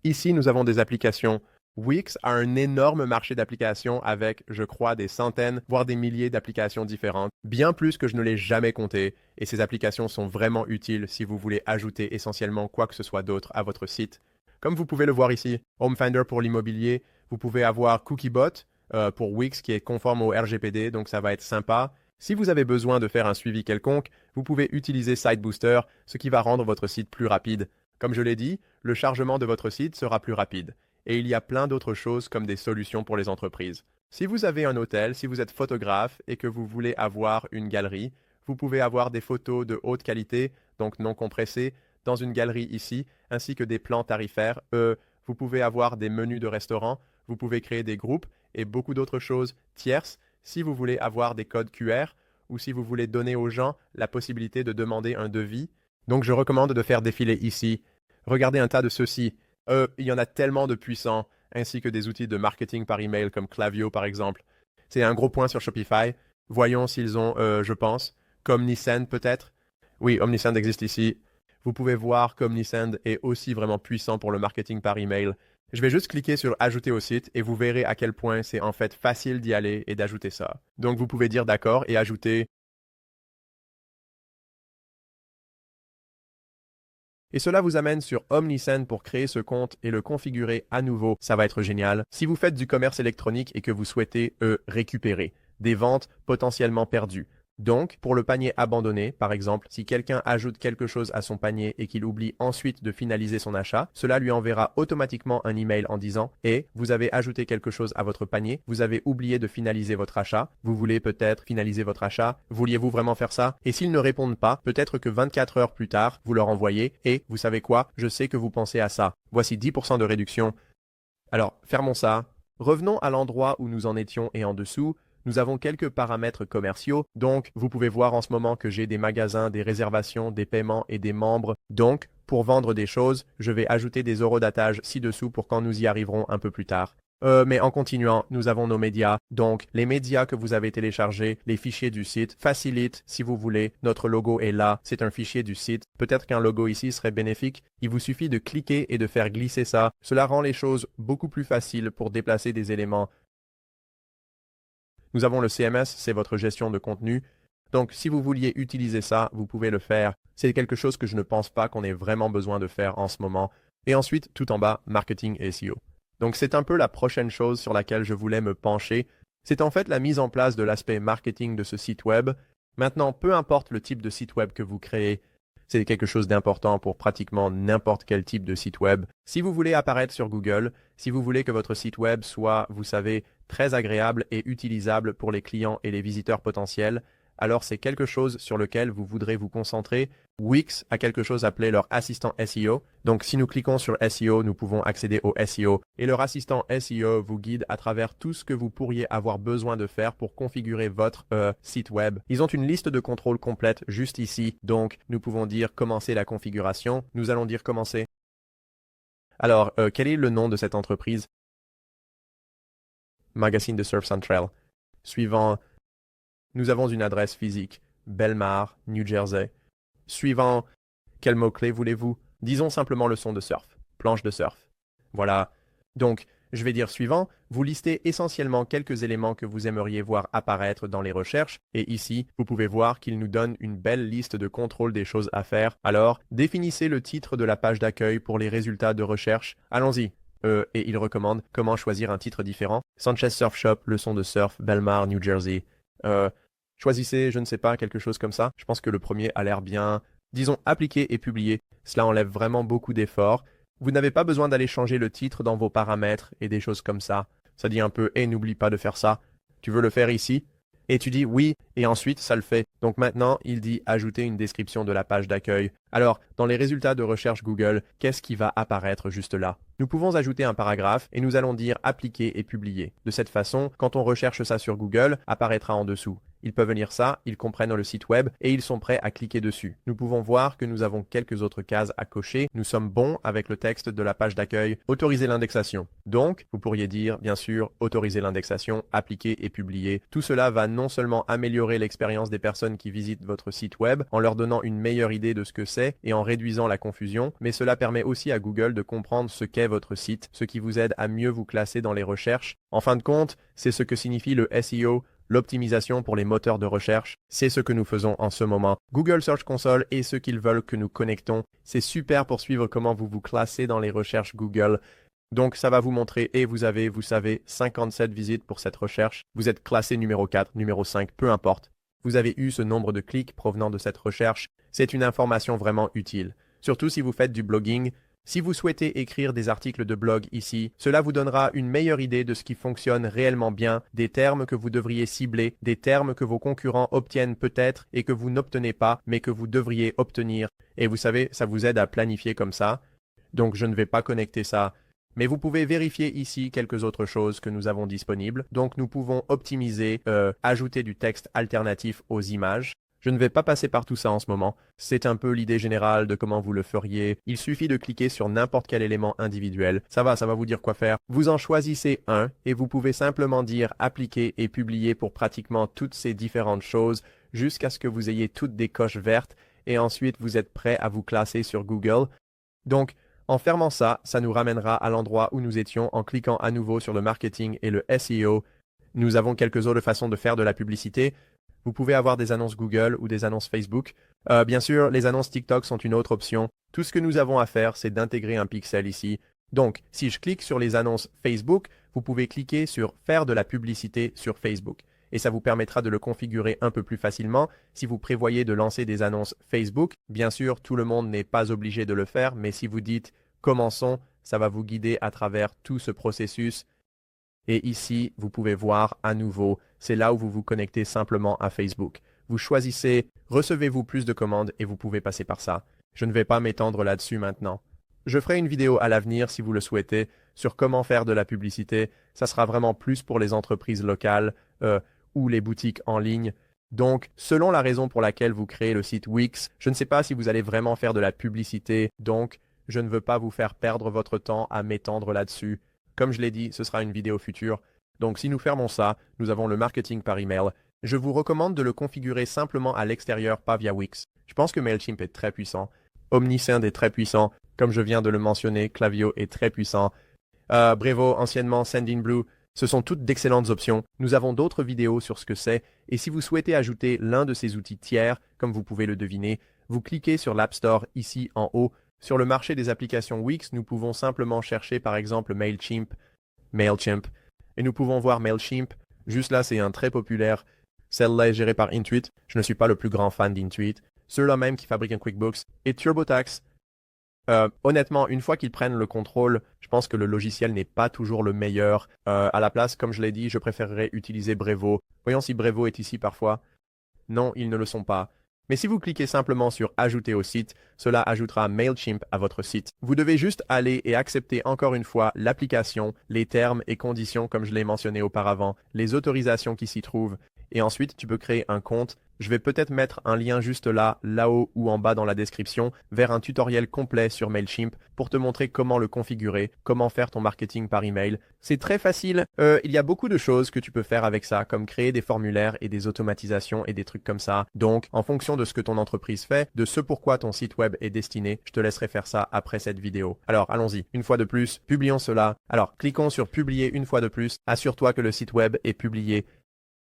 Speaker 1: Ici, nous avons des applications. Wix a un énorme marché d'applications avec, je crois, des centaines, voire des milliers d'applications différentes, bien plus que je ne l'ai jamais compté, et ces applications sont vraiment utiles si vous voulez ajouter essentiellement quoi que ce soit d'autre à votre site. Comme vous pouvez le voir ici, Home Finder pour l'immobilier, vous pouvez avoir Cookiebot pour Wix qui est conforme au RGPD, donc ça va être sympa. Si vous avez besoin de faire un suivi quelconque, vous pouvez utiliser SiteBooster, ce qui va rendre votre site plus rapide. Comme je l'ai dit, le chargement de votre site sera plus rapide. Et il y a plein d'autres choses comme des solutions pour les entreprises. Si vous avez un hôtel, si vous êtes photographe et que vous voulez avoir une galerie, vous pouvez avoir des photos de haute qualité, donc non compressées, dans une galerie ici, ainsi que des plans tarifaires. Vous pouvez avoir des menus de restaurants, vous pouvez créer des groupes et beaucoup d'autres choses tierces si vous voulez avoir des codes QR ou si vous voulez donner aux gens la possibilité de demander un devis. Donc je recommande de faire défiler ici. Regardez un tas de ceux-ci. Il y en a tellement de puissants, ainsi que des outils de marketing par email comme Klaviyo par exemple. C'est un gros point sur Shopify. Voyons s'ils ont, je pense, qu'Omnisend peut-être. Oui, Omnisend existe ici. Vous pouvez voir qu'Omnisend est aussi vraiment puissant pour le marketing par email. Je vais juste cliquer sur Ajouter au site et vous verrez à quel point c'est en fait facile d'y aller et d'ajouter ça. Donc vous pouvez dire d'accord et ajouter. Et cela vous amène sur Omnisend pour créer ce compte et le configurer à nouveau. Ça va être génial. Si vous faites du commerce électronique et que vous souhaitez récupérer des ventes potentiellement perdues. Donc, pour le panier abandonné, par exemple, si quelqu'un ajoute quelque chose à son panier et qu'il oublie ensuite de finaliser son achat, cela lui enverra automatiquement un email en disant « Et vous avez ajouté quelque chose à votre panier, vous avez oublié de finaliser votre achat, vous voulez peut-être finaliser votre achat, vouliez-vous vraiment faire ça ?» Et s'ils ne répondent pas, peut-être que 24 heures plus tard, vous leur envoyez « Et vous savez quoi, je sais que vous pensez à ça. Voici 10% de réduction. » Alors, fermons ça. Revenons à l'endroit où nous en étions et en dessous, nous avons quelques paramètres commerciaux. Donc, vous pouvez voir en ce moment que j'ai des magasins, des réservations, des paiements et des membres. Donc, pour vendre des choses, je vais ajouter des horodatage ci-dessous pour quand nous y arriverons un peu plus tard. Mais en continuant, nous avons nos médias. Donc, les médias que vous avez téléchargés, les fichiers du site, facilite si vous voulez. Notre logo est là, c'est un fichier du site. Peut-être qu'un logo ici serait bénéfique. Il vous suffit de cliquer et de faire glisser ça. Cela rend les choses beaucoup plus faciles pour déplacer des éléments. Nous avons le CMS, c'est votre gestion de contenu. Donc, si vous vouliez utiliser ça, vous pouvez le faire. C'est quelque chose que je ne pense pas qu'on ait vraiment besoin de faire en ce moment. Et ensuite, tout en bas, marketing et SEO. Donc, c'est un peu la prochaine chose sur laquelle je voulais me pencher. C'est en fait la mise en place de l'aspect marketing de ce site web. Maintenant, peu importe le type de site web que vous créez, c'est quelque chose d'important pour pratiquement n'importe quel type de site web. Si vous voulez apparaître sur Google, si vous voulez que votre site web soit, vous savez, très agréable et utilisable pour les clients et les visiteurs potentiels, alors c'est quelque chose sur lequel vous voudrez vous concentrer. Wix a quelque chose appelé leur assistant SEO. Donc si nous cliquons sur SEO, nous pouvons accéder au SEO. Et leur assistant SEO vous guide à travers tout ce que vous pourriez avoir besoin de faire pour configurer votre site web. Ils ont une liste de contrôle complète juste ici. Donc nous pouvons dire commencer la configuration. Nous allons dire commencer. Alors, quel est le nom de cette entreprise? Magazine de Surf Central. Suivant, nous avons une adresse physique, Belmar, New Jersey. Suivant, quel mot-clé voulez-vous? Disons simplement leçon de surf, planche de surf. Voilà. Donc, je vais dire suivant, vous listez essentiellement quelques éléments que vous aimeriez voir apparaître dans les recherches, et ici, vous pouvez voir qu'il nous donne une belle liste de contrôle des choses à faire. Alors, définissez le titre de la page d'accueil pour les résultats de recherche. Allons-y. Et il recommande comment choisir un titre différent. Sanchez Surf Shop, leçon de surf, Belmar, New Jersey. Choisissez, je ne sais pas, quelque chose comme ça. Je pense que le premier a l'air bien. Disons appliquer et publier. Cela enlève vraiment beaucoup d'efforts. Vous n'avez pas besoin d'aller changer le titre dans vos paramètres et des choses comme ça. Ça dit un peu, n'oublie pas de faire ça. Tu veux le faire ici? Et tu dis oui, et ensuite ça le fait. Donc maintenant, il dit ajouter une description de la page d'accueil. Alors, dans les résultats de recherche Google, qu'est-ce qui va apparaître juste là? Nous pouvons ajouter un paragraphe et nous allons dire appliquer et publier. De cette façon, quand on recherche ça sur Google, apparaîtra en dessous. Ils peuvent lire ça, ils comprennent le site web et ils sont prêts à cliquer dessus. Nous pouvons voir que nous avons quelques autres cases à cocher. Nous sommes bons avec le texte de la page d'accueil. Autoriser l'indexation. Donc, vous pourriez dire, bien sûr, autoriser l'indexation, appliquer et publier. Tout cela va non seulement améliorer l'expérience des personnes qui visitent votre site web en leur donnant une meilleure idée de ce que c'est et en réduisant la confusion, mais cela permet aussi à Google de comprendre ce qu'est votre site, ce qui vous aide à mieux vous classer dans les recherches. En fin de compte, c'est ce que signifie le SEO, l'optimisation pour les moteurs de recherche. C'est ce que nous faisons en ce moment. Google Search Console est ce qu'ils veulent que nous connectons. C'est super pour suivre comment vous vous classez dans les recherches Google. Donc ça va vous montrer, et vous avez, vous savez, 57 visites pour cette recherche. Vous êtes classé numéro 4, numéro 5, peu importe. Vous avez eu ce nombre de clics provenant de cette recherche. C'est une information vraiment utile. Surtout si vous faites du blogging. Si vous souhaitez écrire des articles de blog ici, cela vous donnera une meilleure idée de ce qui fonctionne réellement bien, des termes que vous devriez cibler, des termes que vos concurrents obtiennent peut-être et que vous n'obtenez pas, mais que vous devriez obtenir. Et vous savez, ça vous aide à planifier comme ça. Donc je ne vais pas connecter ça. Mais vous pouvez vérifier ici quelques autres choses que nous avons disponibles. Donc nous pouvons optimiser, ajouter du texte alternatif aux images. Je ne vais pas passer par tout ça en ce moment. C'est un peu l'idée générale de comment vous le feriez. Il suffit de cliquer sur n'importe quel élément individuel. Ça va vous dire quoi faire. Vous en choisissez un et vous pouvez simplement dire appliquer et publier pour pratiquement toutes ces différentes choses jusqu'à ce que vous ayez toutes des coches vertes et ensuite vous êtes prêt à vous classer sur Google. Donc, en fermant ça, ça nous ramènera à l'endroit où nous étions en cliquant à nouveau sur le marketing et le SEO. Nous avons quelques autres façons de faire de la publicité. Vous pouvez avoir des annonces Google ou des annonces Facebook. Bien sûr, les annonces TikTok sont une autre option. Tout ce que nous avons à faire, c'est d'intégrer un pixel ici. Donc, si je clique sur les annonces Facebook, vous pouvez cliquer sur « Faire de la publicité sur Facebook ». Et ça vous permettra de le configurer un peu plus facilement. Si vous prévoyez de lancer des annonces Facebook, bien sûr, tout le monde n'est pas obligé de le faire, mais si vous dites « Commençons », ça va vous guider à travers tout ce processus. Et ici, vous pouvez voir à nouveau, c'est là où vous vous connectez simplement à Facebook. Vous choisissez « Recevez-vous plus de commandes » et vous pouvez passer par ça. Je ne vais pas m'étendre là-dessus maintenant. Je ferai une vidéo à l'avenir si vous le souhaitez sur comment faire de la publicité. Ça sera vraiment plus pour les entreprises locales ou les boutiques en ligne. Donc, selon la raison pour laquelle vous créez le site Wix, je ne sais pas si vous allez vraiment faire de la publicité. Donc, je ne veux pas vous faire perdre votre temps à m'étendre là-dessus. Comme je l'ai dit, ce sera une vidéo future. Donc, si nous fermons ça, nous avons le marketing par email. Je vous recommande de le configurer simplement à l'extérieur, pas via Wix. Je pense que Mailchimp est très puissant. Omnisend est très puissant. Comme je viens de le mentionner, Klaviyo est très puissant. Brevo, anciennement Sendinblue, ce sont toutes d'excellentes options. Nous avons d'autres vidéos sur ce que c'est. Et si vous souhaitez ajouter l'un de ces outils tiers, comme vous pouvez le deviner, vous cliquez sur l'App Store ici en haut. Sur le marché des applications Wix, nous pouvons simplement chercher par exemple Mailchimp, et nous pouvons voir Mailchimp. Juste là, c'est un très populaire. Celle-là est gérée par Intuit. Je ne suis pas le plus grand fan d'Intuit. Ceux-là même qui fabriquent un QuickBooks. Et TurboTax. Honnêtement, une fois qu'ils prennent le contrôle, je pense que le logiciel n'est pas toujours le meilleur. À la place, comme je l'ai dit, je préférerais utiliser Brevo. Voyons si Brevo est ici parfois. Non, ils ne le sont pas. Mais si vous cliquez simplement sur Ajouter au site, cela ajoutera Mailchimp à votre site. Vous devez juste aller et accepter encore une fois l'application, les termes et conditions comme je l'ai mentionné auparavant, les autorisations qui s'y trouvent. Et ensuite, tu peux créer un compte. Je vais peut-être mettre un lien juste là, là-haut ou en bas dans la description, vers un tutoriel complet sur Mailchimp pour te montrer comment le configurer, comment faire ton marketing par email. C'est très facile. Il y a beaucoup de choses que tu peux faire avec ça, comme créer des formulaires et des automatisations et des trucs comme ça. Donc, en fonction de ce que ton entreprise fait, de ce pourquoi ton site web est destiné, je te laisserai faire ça après cette vidéo. Alors, allons-y. Une fois de plus, publions cela. Alors, cliquons sur Publier une fois de plus. Assure-toi que le site web est publié.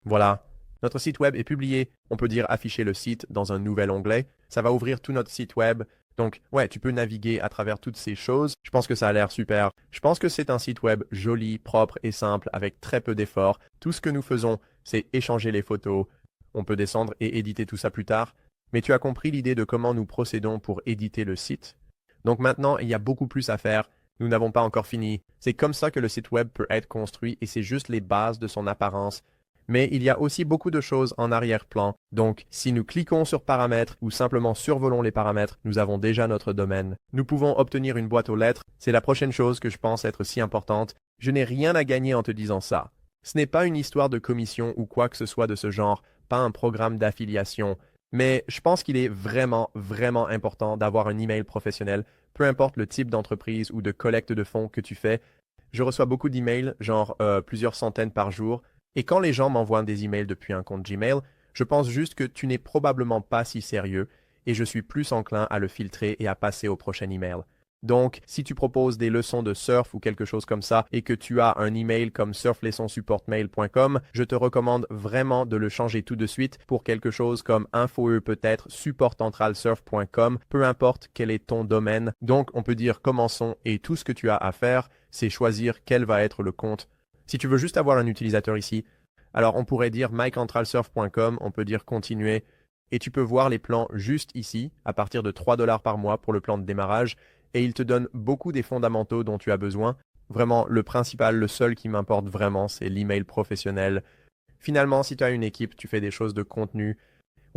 Speaker 1: Voilà. Notre site web est publié. On peut dire afficher le site dans un nouvel onglet. Ça va ouvrir tout notre site web. Donc, ouais, tu peux naviguer à travers toutes ces choses. Je pense que ça a l'air super. Je pense que c'est un site web joli, propre et simple avec très peu d'efforts. Tout ce que nous faisons, c'est échanger les photos. On peut descendre et éditer tout ça plus tard. Mais tu as compris l'idée de comment nous procédons pour éditer le site. Donc maintenant, il y a beaucoup plus à faire. Nous n'avons pas encore fini. C'est comme ça que le site web peut être construit et c'est juste les bases de son apparence. Mais il y a aussi beaucoup de choses en arrière-plan. Donc, si nous cliquons sur paramètres ou simplement survolons les paramètres, nous avons déjà notre domaine. Nous pouvons obtenir une boîte aux lettres. C'est la prochaine chose que je pense être si importante. Je n'ai rien à gagner en te disant ça. Ce n'est pas une histoire de commission ou quoi que ce soit de ce genre, pas un programme d'affiliation. Mais je pense qu'il est vraiment, vraiment important d'avoir un email professionnel, peu importe le type d'entreprise ou de collecte de fonds que tu fais. Je reçois beaucoup d'emails, genre plusieurs centaines par jour. Et quand les gens m'envoient des emails depuis un compte Gmail, je pense juste que tu n'es probablement pas si sérieux et je suis plus enclin à le filtrer et à passer au prochain email. Donc, si tu proposes des leçons de surf ou quelque chose comme ça et que tu as un email comme surflessonsupportmail.com, je te recommande vraiment de le changer tout de suite pour quelque chose comme info peut-être supportcentralsurf.com, peu importe quel est ton domaine. Donc, on peut dire commençons et tout ce que tu as à faire, c'est choisir quel va être le compte. Si tu veux juste avoir un utilisateur ici, alors on pourrait dire mycentralsurf.com, on peut dire continuer, et tu peux voir les plans juste ici, à partir de 3 $ par mois pour le plan de démarrage, et il te donne beaucoup des fondamentaux dont tu as besoin. Vraiment, le principal, le seul qui m'importe vraiment, c'est l'email professionnel. Finalement, si tu as une équipe, tu fais des choses de contenu.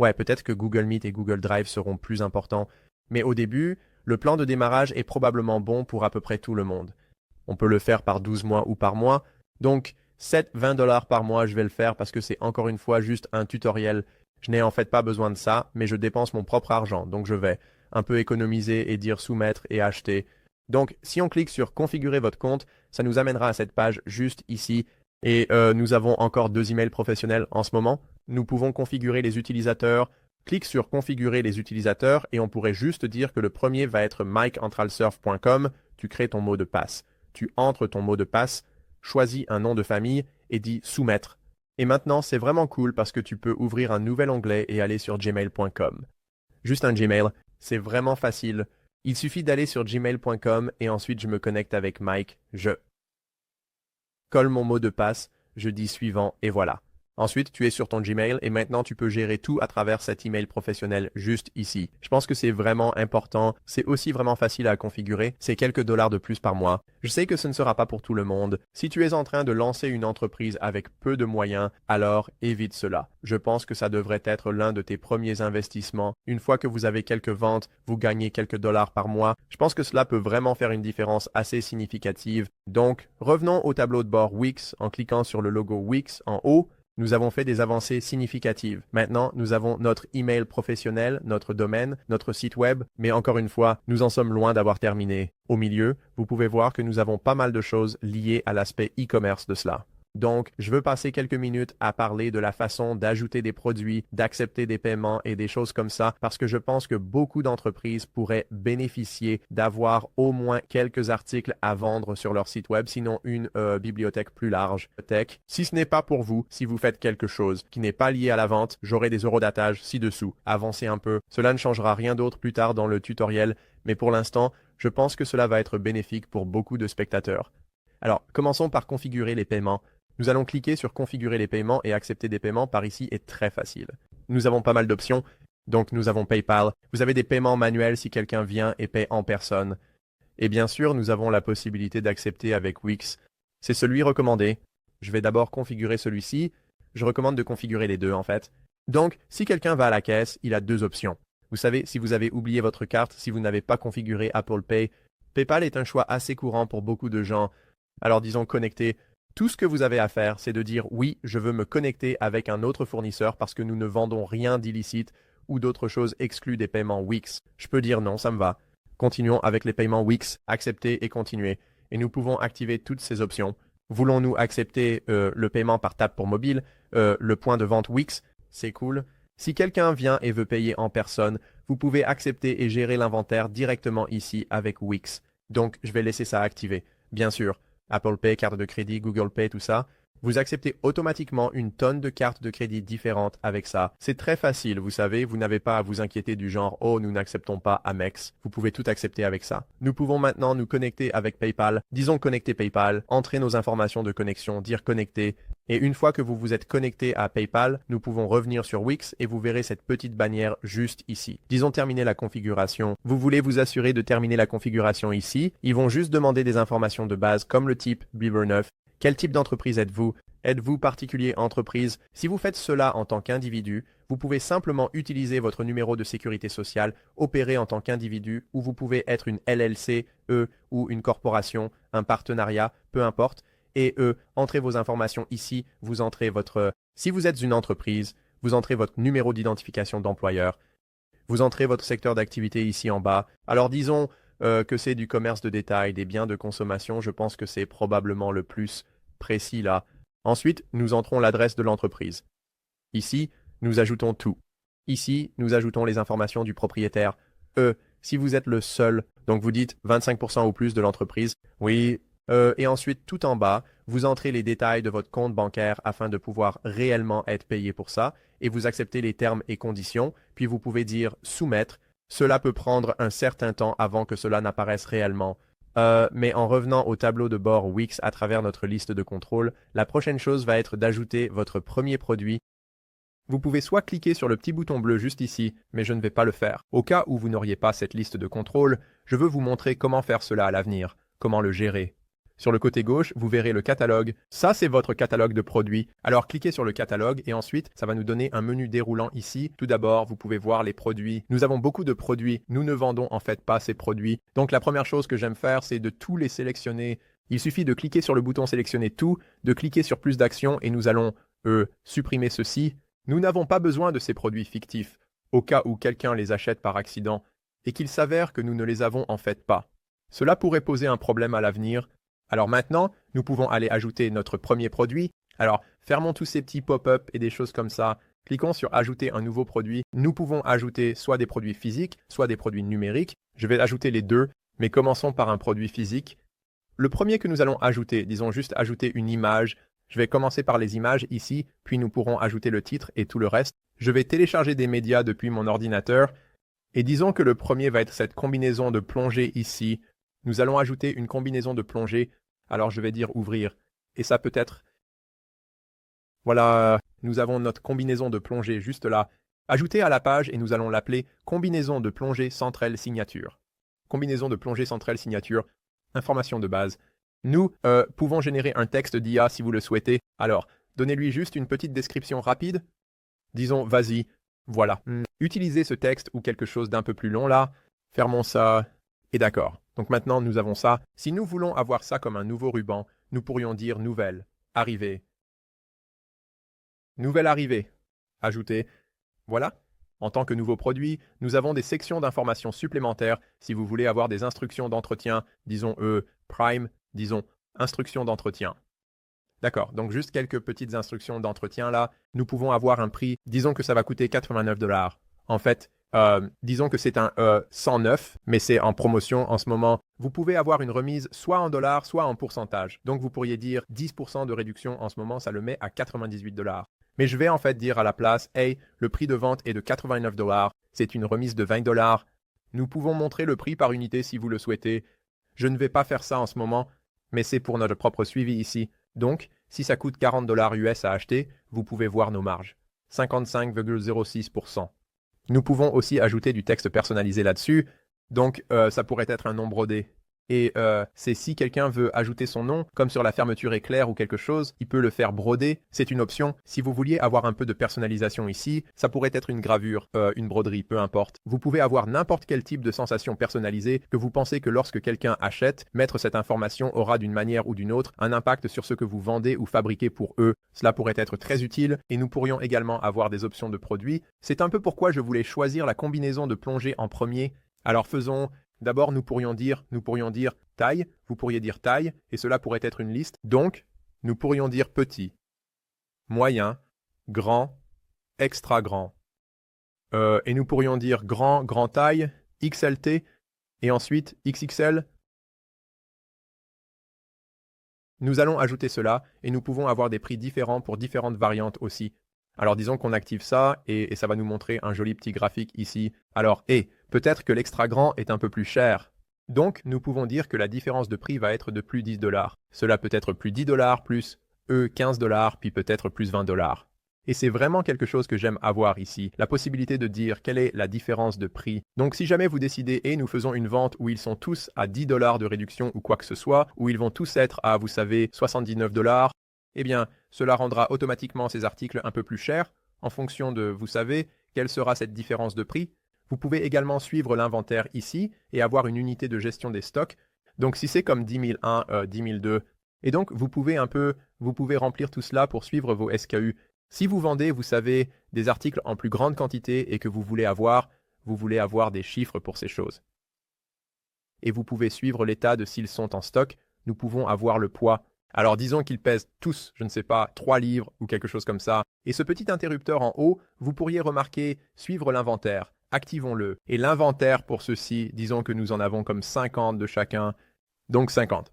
Speaker 1: Ouais, peut-être que Google Meet et Google Drive seront plus importants, mais au début, le plan de démarrage est probablement bon pour à peu près tout le monde. On peut le faire par 12 mois ou par mois. Donc, 7-20 $ par mois, je vais le faire parce que c'est encore une fois juste un tutoriel. Je n'ai en fait pas besoin de ça, mais je dépense mon propre argent, donc je vais un peu économiser et dire soumettre et acheter. Donc, si on clique sur configurer votre compte, ça nous amènera à cette page juste ici. Et nous avons encore 2 emails professionnels en ce moment. Nous pouvons configurer les utilisateurs. Clique sur configurer les utilisateurs et on pourrait juste dire que le premier va être mycentralsurf.com. Tu crées ton mot de passe. Tu entres ton mot de passe. Choisis un nom de famille et dis soumettre. Et maintenant, c'est vraiment cool parce que tu peux ouvrir un nouvel onglet et aller sur gmail.com. Juste un Gmail, c'est vraiment facile. Il suffit d'aller sur gmail.com et ensuite je me connecte avec Mike. Je colle mon mot de passe, je dis suivant et voilà. Ensuite, tu es sur ton Gmail et maintenant tu peux gérer tout à travers cet email professionnel juste ici. Je pense que c'est vraiment important. C'est aussi vraiment facile à configurer. C'est quelques dollars de plus par mois. Je sais que ce ne sera pas pour tout le monde. Si tu es en train de lancer une entreprise avec peu de moyens, alors évite cela. Je pense que ça devrait être l'un de tes premiers investissements. Une fois que vous avez quelques ventes, vous gagnez quelques dollars par mois. Je pense que cela peut vraiment faire une différence assez significative. Donc, revenons au tableau de bord Wix en cliquant sur le logo Wix en haut. Nous avons fait des avancées significatives. Maintenant, nous avons notre email professionnel, notre domaine, notre site web, mais encore une fois, nous en sommes loin d'avoir terminé. Au milieu, vous pouvez voir que nous avons pas mal de choses liées à l'aspect e-commerce de cela. Donc, je veux passer quelques minutes à parler de la façon d'ajouter des produits, d'accepter des paiements et des choses comme ça, parce que je pense que beaucoup d'entreprises pourraient bénéficier d'avoir au moins quelques articles à vendre sur leur site web, sinon une bibliothèque plus large. Tech. Si ce n'est pas pour vous, si vous faites quelque chose qui n'est pas lié à la vente, j'aurai des eurodatage ci-dessous. Avancez un peu. Cela ne changera rien d'autre plus tard dans le tutoriel, mais pour l'instant, je pense que cela va être bénéfique pour beaucoup de spectateurs. Alors, commençons par configurer les paiements. Nous allons cliquer sur configurer les paiements et accepter des paiements par ici est très facile. Nous avons pas mal d'options. Donc nous avons PayPal. Vous avez des paiements manuels si quelqu'un vient et paie en personne. Et bien sûr, nous avons la possibilité d'accepter avec Wix. C'est celui recommandé. Je vais d'abord configurer celui-ci. Je recommande de configurer les deux en fait. Donc, si quelqu'un va à la caisse, il a deux options. Vous savez, si vous avez oublié votre carte, si vous n'avez pas configuré Apple Pay, PayPal est un choix assez courant pour beaucoup de gens. Alors disons connecté. Tout ce que vous avez à faire, c'est de dire oui, je veux me connecter avec un autre fournisseur parce que nous ne vendons rien d'illicite ou d'autres choses exclues des paiements Wix. Je peux dire non, ça me va. Continuons avec les paiements Wix, accepter et continuer. Et nous pouvons activer toutes ces options. Voulons-nous accepter le paiement par tap pour mobile, le point de vente Wix? C'est cool. Si quelqu'un vient et veut payer en personne, vous pouvez accepter et gérer l'inventaire directement ici avec Wix. Donc, je vais laisser ça activé. Bien sûr. Apple Pay, carte de crédit, Google Pay, tout ça. Vous acceptez automatiquement une tonne de cartes de crédit différentes avec ça. C'est très facile, vous savez, vous n'avez pas à vous inquiéter du genre « Oh, nous n'acceptons pas Amex ». Vous pouvez tout accepter avec ça. Nous pouvons maintenant nous connecter avec PayPal. Disons connecter PayPal, entrer nos informations de connexion, dire connecter. Et une fois que vous vous êtes connecté à PayPal, nous pouvons revenir sur Wix et vous verrez cette petite bannière juste ici. Disons terminer la configuration. Vous voulez vous assurer de terminer la configuration ici. Ils vont juste demander des informations de base comme le type Beaver 9. Quel type d'entreprise êtes-vous? Êtes-vous particulier entreprise? Si vous faites cela en tant qu'individu, vous pouvez simplement utiliser votre numéro de sécurité sociale, opérer en tant qu'individu, ou vous pouvez être une LLC, ou une corporation, un partenariat, peu importe. Et entrez vos informations ici, vous entrez votre... Si vous êtes une entreprise, vous entrez votre numéro d'identification d'employeur, vous entrez votre secteur d'activité ici en bas. Alors disons que c'est du commerce de détail, des biens de consommation, je pense que c'est probablement le plus précis là. Ensuite, nous entrons l'adresse de l'entreprise. Ici, nous ajoutons tout. Ici, nous ajoutons les informations du propriétaire. Si vous êtes le seul, donc vous dites 25% ou plus de l'entreprise, oui. Et ensuite, tout en bas, vous entrez les détails de votre compte bancaire afin de pouvoir réellement être payé pour ça, et vous acceptez les termes et conditions, puis vous pouvez dire soumettre. Cela peut prendre un certain temps avant que cela n'apparaisse réellement. Mais en revenant au tableau de bord Wix à travers notre liste de contrôle, la prochaine chose va être d'ajouter votre premier produit. Vous pouvez soit cliquer sur le petit bouton bleu juste ici, mais je ne vais pas le faire. Au cas où vous n'auriez pas cette liste de contrôle, je veux vous montrer comment faire cela à l'avenir, comment le gérer. Sur le côté gauche, vous verrez le catalogue. Ça, c'est votre catalogue de produits. Alors, cliquez sur le catalogue et ensuite, ça va nous donner un menu déroulant ici. Tout d'abord, vous pouvez voir les produits. Nous avons beaucoup de produits. Nous ne vendons en fait pas ces produits. Donc, la première chose que j'aime faire, c'est de tous les sélectionner. Il suffit de cliquer sur le bouton sélectionner tout, de cliquer sur plus d'actions et nous allons, supprimer ceci. Nous n'avons pas besoin de ces produits fictifs, au cas où quelqu'un les achète par accident et qu'il s'avère que nous ne les avons en fait pas. Cela pourrait poser un problème à l'avenir. Alors maintenant, nous pouvons aller ajouter notre premier produit. Alors, fermons tous ces petits pop-up et des choses comme ça. Cliquons sur ajouter un nouveau produit. Nous pouvons ajouter soit des produits physiques, soit des produits numériques. Je vais ajouter les deux, mais commençons par un produit physique. Le premier que nous allons ajouter, disons juste ajouter une image. Je vais commencer par les images ici, puis nous pourrons ajouter le titre et tout le reste. Je vais télécharger des médias depuis mon ordinateur. Et disons que le premier va être cette combinaison de plongée ici. Nous allons ajouter une combinaison de plongée. Alors je vais dire ouvrir. Et ça peut être... Voilà. nous avons notre combinaison de plongée juste là. Ajoutez à la page et nous allons l'appeler combinaison de plongée centrale signature. Combinaison de plongée centrale signature, information de base. Nous pouvons générer un texte d'IA si vous le souhaitez. Alors, donnez-lui juste une petite description rapide. Disons, vas-y, voilà. Utilisez ce texte ou quelque chose d'un peu plus long là. Fermons ça. Et d'accord. Donc maintenant, nous avons ça. Si nous voulons avoir ça comme un nouveau ruban, nous pourrions dire nouvelle, arrivée. Nouvelle arrivée. Ajouter. Voilà. En tant que nouveau produit, nous avons des sections d'informations supplémentaires si vous voulez avoir des instructions d'entretien, disons Prime, disons instructions d'entretien. D'accord, donc juste quelques petites instructions d'entretien là. Nous pouvons avoir un prix, disons que ça va coûter 89 $. En fait, disons que c'est un 109, mais c'est en promotion en ce moment. Vous pouvez avoir une remise soit en dollars, soit en pourcentage. Donc vous pourriez dire 10% de réduction en ce moment, ça le met à 98 $. Mais je vais en fait dire à la place, hey, le prix de vente est de 89 $, c'est une remise de 20 $. Nous pouvons montrer le prix par unité si vous le souhaitez. Je ne vais pas faire ça en ce moment, mais c'est pour notre propre suivi ici. Donc, si ça coûte 40 $ US à acheter, vous pouvez voir nos marges. 55,06%. Nous pouvons aussi ajouter du texte personnalisé là-dessus, donc ça pourrait être un nom brodé. Et c'est si quelqu'un veut ajouter son nom, comme sur la fermeture éclair ou quelque chose, il peut le faire broder, c'est une option. Si vous vouliez avoir un peu de personnalisation ici, ça pourrait être une gravure, une broderie, peu importe. Vous pouvez avoir n'importe quel type de sensation personnalisée que vous pensez que lorsque quelqu'un achète, mettre cette information aura d'une manière ou d'une autre un impact sur ce que vous vendez ou fabriquez pour eux. Cela pourrait être très utile et nous pourrions également avoir des options de produits. C'est un peu pourquoi je voulais choisir la combinaison de plongée en premier. Alors faisons... D'abord, nous pourrions dire taille, vous pourriez dire taille, et cela pourrait être une liste. Donc, nous pourrions dire petit, moyen, grand, extra grand. Et nous pourrions dire grand, grand taille, XLT, et ensuite XXL. Nous allons ajouter cela, et nous pouvons avoir des prix différents pour différentes variantes aussi. Alors disons qu'on active ça, et ça va nous montrer un joli petit graphique ici. Alors, peut-être que l'extra grand est un peu plus cher. Donc, nous pouvons dire que la différence de prix va être de plus 10 $. Cela peut être plus 10 $, plus 15 $, puis peut-être plus 20 $. Et c'est vraiment quelque chose que j'aime avoir ici, la possibilité de dire quelle est la différence de prix. Donc si jamais vous décidez et nous faisons une vente où ils sont tous à 10 $ de réduction ou quoi que ce soit, où ils vont tous être à, vous savez, 79 $, eh bien, cela rendra automatiquement ces articles un peu plus chers, en fonction de, vous savez, quelle sera cette différence de prix. Vous pouvez également suivre l'inventaire ici et avoir une unité de gestion des stocks. Donc si c'est comme 10 001, 10 002, et donc vous pouvez remplir tout cela pour suivre vos SKU. Si vous vendez, vous savez, des articles en plus grande quantité et que vous voulez avoir des chiffres pour ces choses. Et vous pouvez suivre l'état de s'ils sont en stock. Nous pouvons avoir le poids. Alors disons qu'ils pèsent tous, je ne sais pas, 3 livres ou quelque chose comme ça. Et ce petit interrupteur en haut, vous pourriez remarquer suivre l'inventaire. Activons-le. Et l'inventaire pour ceci, disons que nous en avons comme 50 de chacun. Donc 50.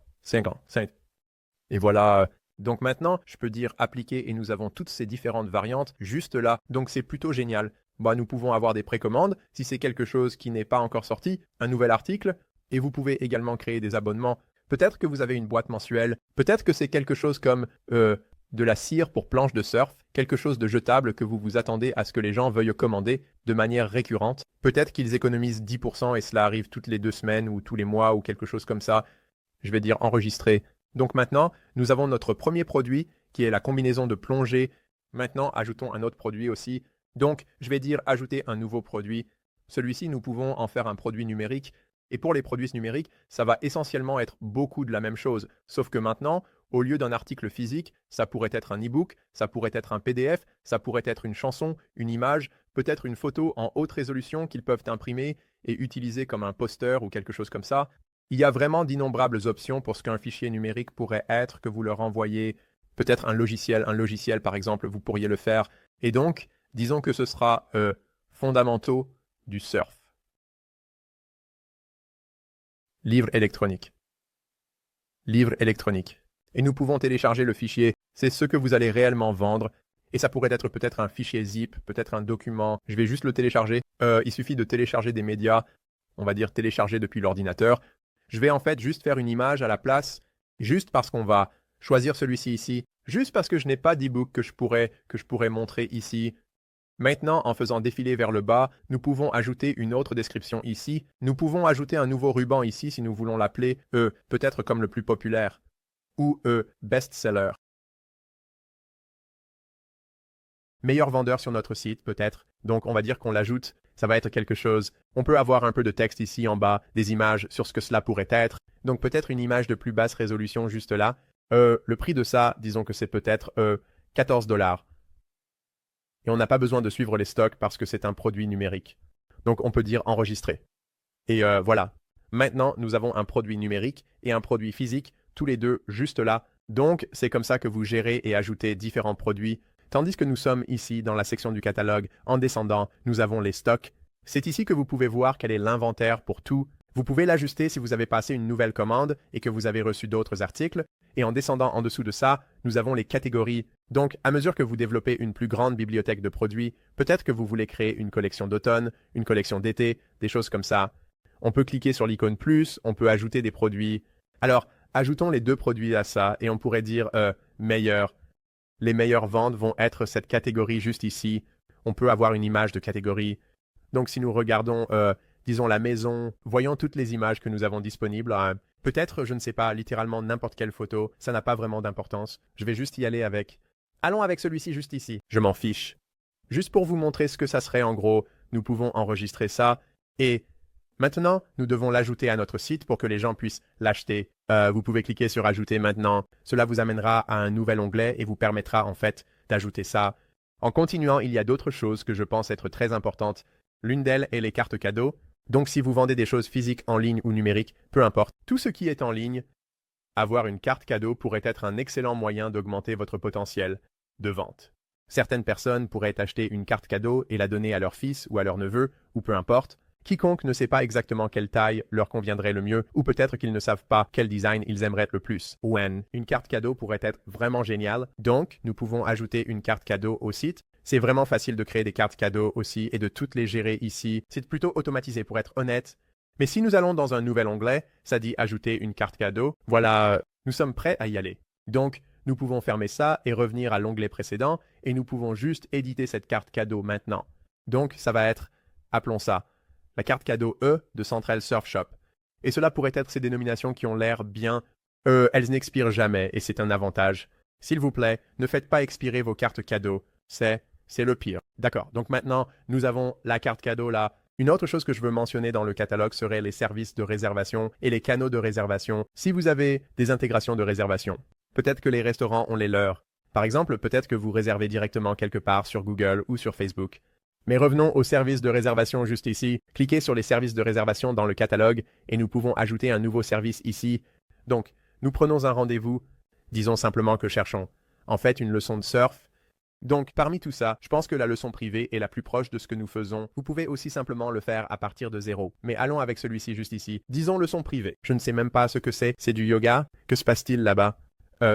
Speaker 1: Et voilà. Donc maintenant, je peux dire appliquer et nous avons toutes ces différentes variantes juste là. Donc c'est plutôt génial. Nous pouvons avoir des précommandes si c'est quelque chose qui n'est pas encore sorti, un nouvel article. Et vous pouvez également créer des abonnements. Peut-être que vous avez une boîte mensuelle. Peut-être que c'est quelque chose comme de la cire pour planche de surf, quelque chose de jetable que vous vous attendez à ce que les gens veuillent commander de manière récurrente. Peut-être qu'ils économisent 10% et cela arrive toutes les 2 semaines ou tous les mois ou quelque chose comme ça. Je vais dire enregistrer. Donc maintenant, nous avons notre premier produit qui est la combinaison de plongée. Maintenant, ajoutons un autre produit aussi. Donc, je vais dire ajouter un nouveau produit. Celui-ci, nous pouvons en faire un produit numérique. Et pour les produits numériques, ça va essentiellement être beaucoup de la même chose. Sauf que maintenant, au lieu d'un article physique, ça pourrait être un e-book, ça pourrait être un PDF, ça pourrait être une chanson, une image, peut-être une photo en haute résolution qu'ils peuvent imprimer et utiliser comme un poster ou quelque chose comme ça. Il y a vraiment d'innombrables options pour ce qu'un fichier numérique pourrait être que vous leur envoyez. Peut-être un logiciel par exemple, vous pourriez le faire. Et donc, disons que ce sera fondamentaux du surf. Livre électronique. Livre électronique. Et nous pouvons télécharger le fichier. C'est ce que vous allez réellement vendre. Et ça pourrait être peut-être un fichier zip, peut-être un document. Je vais juste le télécharger. Il suffit de télécharger des médias. On va dire télécharger depuis l'ordinateur. Je vais en fait juste faire une image à la place, juste parce qu'on va choisir celui-ci ici. Juste parce que je n'ai pas d'e-book que je pourrais montrer ici. Maintenant, en faisant défiler vers le bas, nous pouvons ajouter une autre description ici. Nous pouvons ajouter un nouveau ruban ici si nous voulons l'appeler peut-être comme le plus populaire, ou best-seller. Meilleur vendeur sur notre site, peut-être. Donc, on va dire qu'on l'ajoute. Ça va être quelque chose. On peut avoir un peu de texte ici en bas, des images sur ce que cela pourrait être. Donc, peut-être une image de plus basse résolution juste là. Le prix de ça, disons que c'est peut-être 14 $. Et on n'a pas besoin de suivre les stocks parce que c'est un produit numérique. Donc, on peut dire enregistrer. Et voilà. Maintenant, nous avons un produit numérique et un produit physique, tous les deux juste là. Donc, c'est comme ça que vous gérez et ajoutez différents produits. Tandis que nous sommes ici dans la section du catalogue, en descendant, nous avons les stocks. C'est ici que vous pouvez voir quel est l'inventaire pour tout. Vous pouvez l'ajuster si vous avez passé une nouvelle commande et que vous avez reçu d'autres articles. Et en descendant en dessous de ça, nous avons les catégories. Donc, à mesure que vous développez une plus grande bibliothèque de produits, peut-être que vous voulez créer une collection d'automne, une collection d'été, des choses comme ça. On peut cliquer sur l'icône plus, on peut ajouter des produits. Alors, ajoutons les deux produits à ça et on pourrait dire meilleur. Les meilleures ventes vont être cette catégorie juste ici. On peut avoir une image de catégorie. Donc, si nous regardons, disons, la maison, voyons toutes les images que nous avons disponibles. Peut-être, je ne sais pas, littéralement n'importe quelle photo. Ça n'a pas vraiment d'importance. Je vais juste y aller avec. Allons avec celui-ci juste ici. Je m'en fiche. Juste pour vous montrer ce que ça serait en gros, nous pouvons enregistrer ça. Et maintenant, nous devons l'ajouter à notre site pour que les gens puissent l'acheter. Vous pouvez cliquer sur Ajouter maintenant. Cela vous amènera à un nouvel onglet et vous permettra en fait d'ajouter ça. En continuant, il y a d'autres choses que je pense être très importantes. L'une d'elles est les cartes cadeaux. Donc si vous vendez des choses physiques en ligne ou numériques, peu importe, tout ce qui est en ligne, avoir une carte cadeau pourrait être un excellent moyen d'augmenter votre potentiel de vente. Certaines personnes pourraient acheter une carte cadeau et la donner à leur fils ou à leur neveu, ou peu importe. Quiconque ne sait pas exactement quelle taille leur conviendrait le mieux, ou peut-être qu'ils ne savent pas quel design ils aimeraient le plus. Une carte cadeau pourrait être vraiment géniale, donc nous pouvons ajouter une carte cadeau au site. C'est vraiment facile de créer des cartes cadeaux aussi et de toutes les gérer ici. C'est plutôt automatisé pour être honnête. Mais si nous allons dans un nouvel onglet, ça dit ajouter une carte cadeau. Voilà, nous sommes prêts à y aller. Donc, nous pouvons fermer ça et revenir à l'onglet précédent et nous pouvons juste éditer cette carte cadeau maintenant. Donc, ça va être, appelons ça, la carte cadeau E de Central Surf Shop. Et cela pourrait être ces dénominations qui ont l'air bien. Elles n'expirent jamais et c'est un avantage. S'il vous plaît, ne faites pas expirer vos cartes cadeaux. C'est le pire. D'accord, donc maintenant, nous avons la carte cadeau là. Une autre chose que je veux mentionner dans le catalogue serait les services de réservation et les canaux de réservation. Si vous avez des intégrations de réservation, peut-être que les restaurants ont les leurs. Par exemple, peut-être que vous réservez directement quelque part sur Google ou sur Facebook. Mais revenons aux services de réservation juste ici. Cliquez sur les services de réservation dans le catalogue et nous pouvons ajouter un nouveau service ici. Donc, nous prenons un rendez-vous. Disons simplement que cherchons en fait une leçon de surf. Donc, parmi tout ça, je pense que la leçon privée est la plus proche de ce que nous faisons. Vous pouvez aussi simplement le faire à partir de 0. Mais allons avec celui-ci juste ici. Disons leçon privée. Je ne sais même pas ce que c'est. C'est du yoga? Que se passe-t-il là-bas?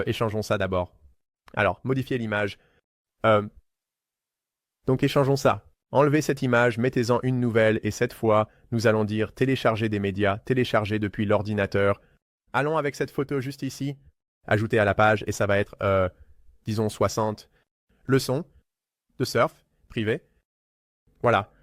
Speaker 1: Échangeons ça d'abord. Alors, modifier l'image. Donc, échangeons ça. Enlevez cette image, mettez-en une nouvelle et cette fois, nous allons dire télécharger des médias, télécharger depuis l'ordinateur. Allons avec cette photo juste ici. Ajouter à la page et ça va être, disons 60. Leçon de surf, privé. Voilà.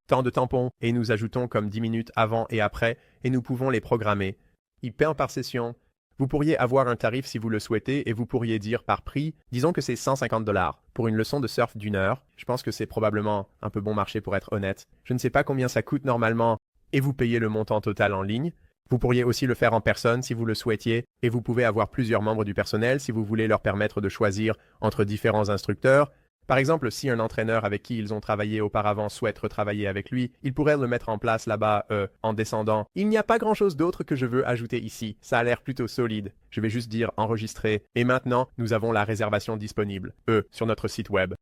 Speaker 1: Temps de tampon et nous ajoutons comme 10 minutes avant et après et nous pouvons les programmer. Il paie par session. Vous pourriez avoir un tarif si vous le souhaitez et vous pourriez dire par prix, disons que c'est 150 $ pour une leçon de surf d'1 heure. Je pense que c'est probablement un peu bon marché pour être honnête. Je ne sais pas combien ça coûte normalement et vous payez le montant total en ligne. Vous pourriez aussi le faire en personne si vous le souhaitiez et vous pouvez avoir plusieurs membres du personnel si vous voulez leur permettre de choisir entre différents instructeurs. Par exemple, si un entraîneur avec qui ils ont travaillé auparavant souhaite retravailler avec lui, il pourrait le mettre en place là-bas, en descendant. Il n'y a pas grand-chose d'autre que je veux ajouter ici. Ça a l'air plutôt solide. Je vais juste dire enregistrer. Et maintenant, nous avons la réservation disponible, sur notre site web.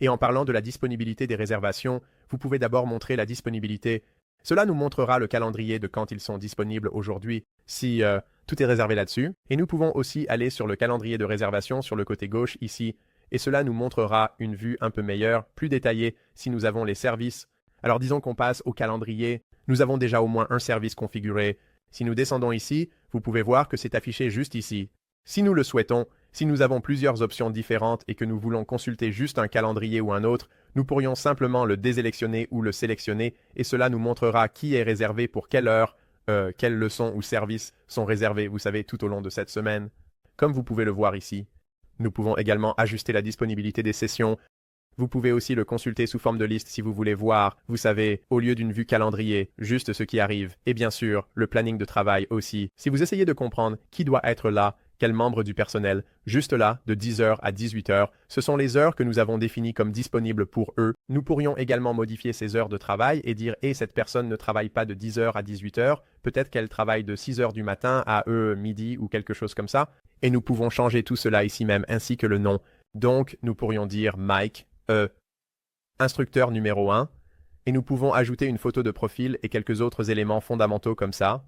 Speaker 1: Et en parlant de la disponibilité des réservations, vous pouvez d'abord montrer la disponibilité. Cela nous montrera le calendrier de quand ils sont disponibles aujourd'hui, si tout est réservé là-dessus. Et nous pouvons aussi aller sur le calendrier de réservation sur le côté gauche ici, et cela nous montrera une vue un peu meilleure, plus détaillée, si nous avons les services. Alors disons qu'on passe au calendrier, nous avons déjà au moins un service configuré. Si nous descendons ici, vous pouvez voir que c'est affiché juste ici. Si nous le souhaitons, si nous avons plusieurs options différentes et que nous voulons consulter juste un calendrier ou un autre, nous pourrions simplement le désélectionner ou le sélectionner et cela nous montrera qui est réservé pour quelle heure, quelles leçons ou services sont réservés, vous savez, tout au long de cette semaine. Comme vous pouvez le voir ici. Nous pouvons également ajuster la disponibilité des sessions. Vous pouvez aussi le consulter sous forme de liste si vous voulez voir, vous savez, au lieu d'une vue calendrier, juste ce qui arrive. Et bien sûr, le planning de travail aussi. Si vous essayez de comprendre qui doit être là, quel membre du personnel, juste là, de 10h à 18h, ce sont les heures que nous avons définies comme disponibles pour eux. Nous pourrions également modifier ces heures de travail et dire « cette personne ne travaille pas de 10h à 18h, peut-être qu'elle travaille de 6h du matin à midi ou quelque chose comme ça. » Et nous pouvons changer tout cela ici même, ainsi que le nom. Donc, nous pourrions dire Mike, instructeur numéro 1, et nous pouvons ajouter une photo de profil et quelques autres éléments fondamentaux comme ça.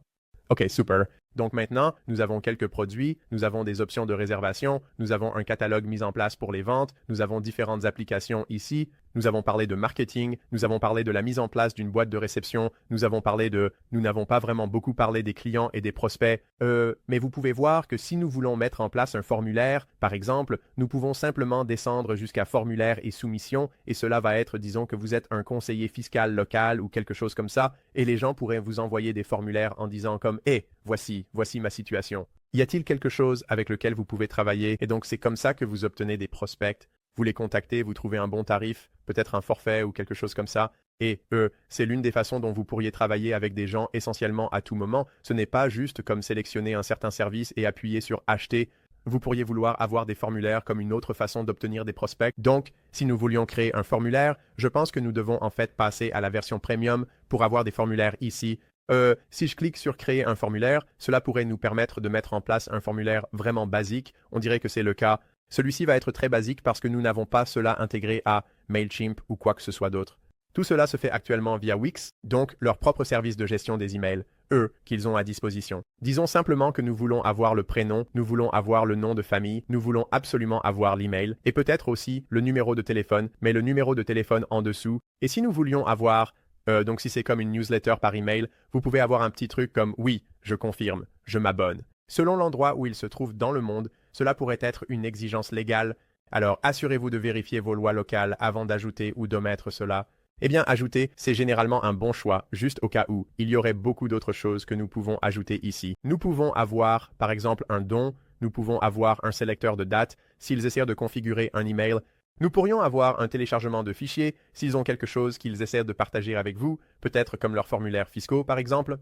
Speaker 1: Ok, super. Donc maintenant, nous avons quelques produits, nous avons des options de réservation, nous avons un catalogue mis en place pour les ventes, nous avons différentes applications ici, nous avons parlé de marketing, nous avons parlé de la mise en place d'une boîte de réception, nous n'avons pas vraiment beaucoup parlé des clients et des prospects, mais vous pouvez voir que si nous voulons mettre en place un formulaire, par exemple, nous pouvons simplement descendre jusqu'à formulaire et soumission, et cela va être, disons que vous êtes un conseiller fiscal local ou quelque chose comme ça, et les gens pourraient vous envoyer des formulaires en disant comme « voici ma situation. Y a-t-il quelque chose avec lequel vous pouvez travailler? » Et donc c'est comme ça que vous obtenez des prospects. Vous les contactez, vous trouvez un bon tarif, peut-être un forfait ou quelque chose comme ça. Et c'est l'une des façons dont vous pourriez travailler avec des gens essentiellement à tout moment. Ce n'est pas juste comme sélectionner un certain service et appuyer sur « Acheter ». Vous pourriez vouloir avoir des formulaires comme une autre façon d'obtenir des prospects. Donc, si nous voulions créer un formulaire, je pense que nous devons en fait passer à la version premium pour avoir des formulaires ici. Si je clique sur créer un formulaire, cela pourrait nous permettre de mettre en place un formulaire vraiment basique. On dirait que c'est le cas. Celui-ci va être très basique parce que nous n'avons pas cela intégré à Mailchimp ou quoi que ce soit d'autre. Tout cela se fait actuellement via Wix, donc leur propre service de gestion des emails, qu'ils ont à disposition. Disons simplement que nous voulons avoir le prénom, nous voulons avoir le nom de famille, nous voulons absolument avoir l'email, et peut-être aussi le numéro de téléphone, mais le numéro de téléphone en dessous. Et si nous voulions avoir donc si c'est comme une newsletter par email, vous pouvez avoir un petit truc comme « Oui, je confirme, je m'abonne ». Selon l'endroit où il se trouve dans le monde, cela pourrait être une exigence légale. Alors assurez-vous de vérifier vos lois locales avant d'ajouter ou d'omettre cela. Eh bien, ajouter, c'est généralement un bon choix, juste au cas où. Il y aurait beaucoup d'autres choses que nous pouvons ajouter ici. Nous pouvons avoir, par exemple, un don, nous pouvons avoir un sélecteur de date, s'ils essaient de configurer un email. Nous pourrions avoir un téléchargement de fichiers s'ils ont quelque chose qu'ils essaient de partager avec vous, peut-être comme leurs formulaires fiscaux par exemple,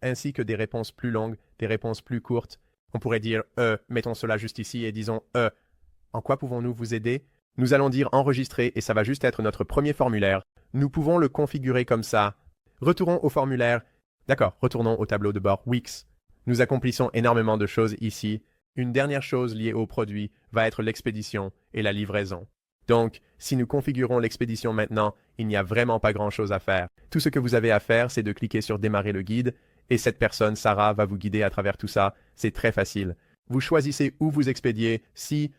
Speaker 1: ainsi que des réponses plus longues, des réponses plus courtes. On pourrait dire mettons cela juste ici et disons en quoi pouvons-nous vous aider? Nous allons dire enregistrer et ça va juste être notre premier formulaire. Nous pouvons le configurer comme ça. Retournons au formulaire. D'accord, retournons au tableau de bord Wix. Nous accomplissons énormément de choses ici. Une dernière chose liée au produit va être l'expédition et la livraison. Donc, si nous configurons l'expédition maintenant, il n'y a vraiment pas grand-chose à faire. Tout ce que vous avez à faire, c'est de cliquer sur « Démarrer le guide » et cette personne, Sarah, va vous guider à travers tout ça. C'est très facile. Vous choisissez où vous expédiez, si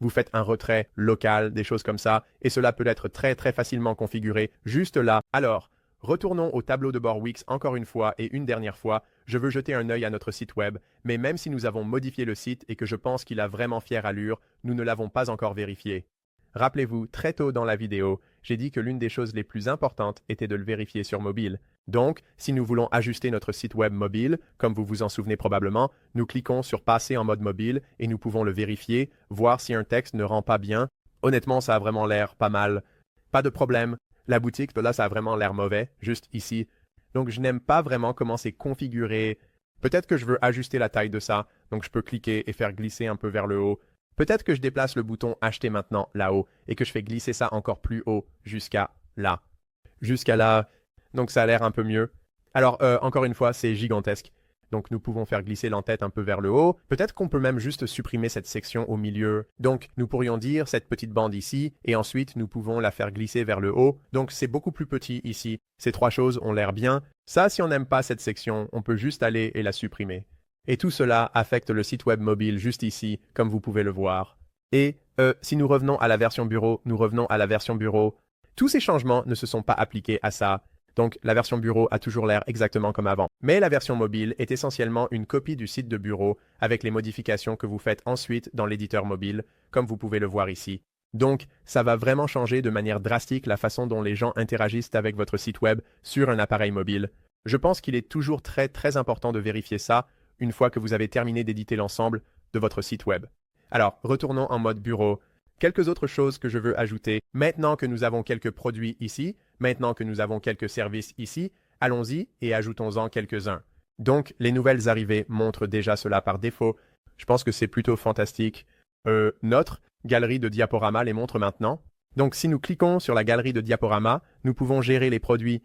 Speaker 1: vous faites un retrait local, des choses comme ça, et cela peut être très très facilement configuré juste là. Alors, retournons au tableau de bord Wix encore une fois et une dernière fois. Je veux jeter un œil à notre site web, mais même si nous avons modifié le site et que je pense qu'il a vraiment fière allure, nous ne l'avons pas encore vérifié. Rappelez-vous, très tôt dans la vidéo, j'ai dit que l'une des choses les plus importantes était de le vérifier sur mobile. Donc, si nous voulons ajuster notre site web mobile, comme vous vous en souvenez probablement, nous cliquons sur « Passer en mode mobile » et nous pouvons le vérifier, voir si un texte ne rend pas bien. Honnêtement, ça a vraiment l'air pas mal. Pas de problème. La boutique, là, ça a vraiment l'air mauvais, juste ici. Donc, je n'aime pas vraiment comment c'est configuré. Peut-être que je veux ajuster la taille de ça, donc je peux cliquer et faire glisser un peu vers le haut. Peut-être que je déplace le bouton « Acheter maintenant » là-haut et que je fais glisser ça encore plus haut jusqu'à là. Jusqu'à là. Donc ça a l'air un peu mieux. Alors, encore une fois, c'est gigantesque. Donc nous pouvons faire glisser l'entête un peu vers le haut. Peut-être qu'on peut même juste supprimer cette section au milieu. Donc nous pourrions dire cette petite bande ici et ensuite nous pouvons la faire glisser vers le haut. Donc c'est beaucoup plus petit ici. Ces trois choses ont l'air bien. Ça, si on n'aime pas cette section, on peut juste aller et la supprimer. Et tout cela affecte le site web mobile juste ici, comme vous pouvez le voir. Et si nous revenons à la version bureau, nous revenons à la version bureau. Tous ces changements ne se sont pas appliqués à ça. Donc la version bureau a toujours l'air exactement comme avant. Mais la version mobile est essentiellement une copie du site de bureau avec les modifications que vous faites ensuite dans l'éditeur mobile, comme vous pouvez le voir ici. Donc, ça va vraiment changer de manière drastique la façon dont les gens interagissent avec votre site web sur un appareil mobile. Je pense qu'il est toujours très important de vérifier ça une fois que vous avez terminé d'éditer l'ensemble de votre site web. Alors, retournons en mode bureau. Quelques autres choses que je veux ajouter. Maintenant que nous avons quelques produits ici, maintenant que nous avons quelques services ici, allons-y et ajoutons-en quelques-uns. Donc, les nouvelles arrivées montrent déjà cela par défaut. Je pense que c'est plutôt fantastique. Notre galerie de diaporamas les montre maintenant. Donc, si nous cliquons sur la galerie de diaporamas, nous pouvons gérer les produits.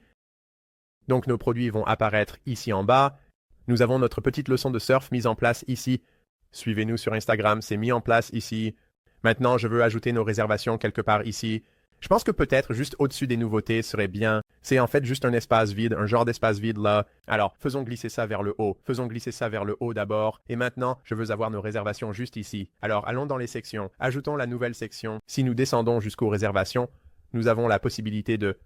Speaker 1: Donc, nos produits vont apparaître ici en bas. Nous avons notre petite leçon de surf mise en place ici. Suivez-nous sur Instagram, c'est mis en place ici. Maintenant, je veux ajouter nos réservations quelque part ici. Je pense que peut-être juste au-dessus des nouveautés serait bien. C'est en fait juste un espace vide, un genre d'espace vide là. Alors, faisons glisser ça vers le haut. Faisons glisser ça vers le haut d'abord. Et maintenant, je veux avoir nos réservations juste ici. Alors, allons dans les sections. Ajoutons la nouvelle section. Si nous descendons jusqu'aux réservations, nous avons la possibilité de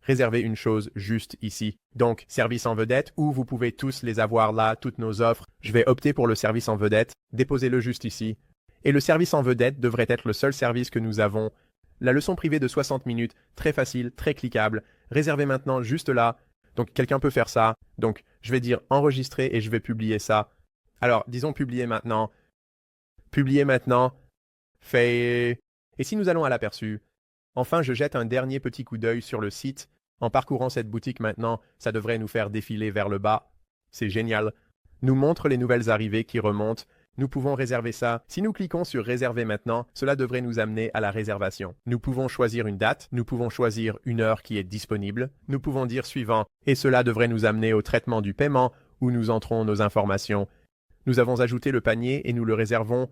Speaker 1: réserver une chose juste ici. Donc, service en vedette, où vous pouvez tous les avoir là, toutes nos offres. Je vais opter pour le service en vedette. Déposez-le juste ici. Et le service en vedette devrait être le seul service que nous avons. La leçon privée de 60 minutes, très facile, très cliquable. Réservez maintenant juste là. Donc, quelqu'un peut faire ça. Donc, je vais dire enregistrer et je vais publier ça. Alors, disons publier maintenant. Publier maintenant. Fait. Et si nous allons à l'aperçu? Enfin, je jette un dernier petit coup d'œil sur le site. En parcourant cette boutique maintenant, ça devrait nous faire défiler vers le bas. C'est génial. Nous montre les nouvelles arrivées qui remontent. Nous pouvons réserver ça. Si nous cliquons sur réserver maintenant, cela devrait nous amener à la réservation. Nous pouvons choisir une date, nous pouvons choisir une heure qui est disponible, nous pouvons dire suivant, et cela devrait nous amener au traitement du paiement où nous entrons nos informations. Nous avons ajouté le panier et nous le réservons.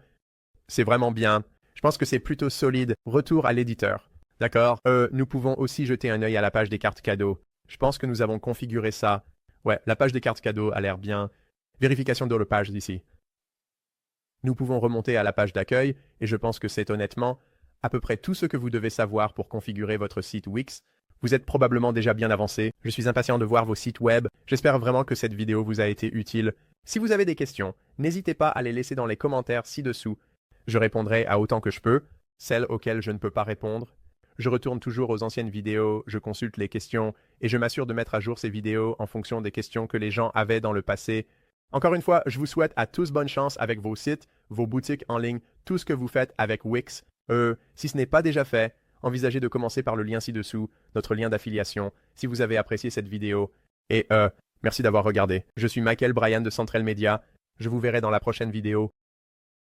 Speaker 1: C'est vraiment bien. Je pense que c'est plutôt solide. Retour à l'éditeur. D'accord? Nous pouvons aussi jeter un œil à la page des cartes cadeaux. Je pense que nous avons configuré ça. Ouais, la page des cartes cadeaux a l'air bien. Vérification de la page d'ici. Nous pouvons remonter à la page d'accueil et je pense que c'est honnêtement à peu près tout ce que vous devez savoir pour configurer votre site Wix. Vous êtes probablement déjà bien avancé. Je suis impatient de voir vos sites web. J'espère vraiment que cette vidéo vous a été utile. Si vous avez des questions, n'hésitez pas à les laisser dans les commentaires ci-dessous. Je répondrai à autant que je peux, celles auxquelles je ne peux pas répondre. Je retourne toujours aux anciennes vidéos, je consulte les questions et je m'assure de mettre à jour ces vidéos en fonction des questions que les gens avaient dans le passé. Encore une fois, je vous souhaite à tous bonne chance avec vos sites, vos boutiques en ligne, tout ce que vous faites avec Wix. Si ce n'est pas déjà fait, envisagez de commencer par le lien ci-dessous, notre lien d'affiliation, si vous avez apprécié cette vidéo. Et merci d'avoir regardé. Je suis Michael Bryan de Central Media. Je vous verrai dans la prochaine vidéo.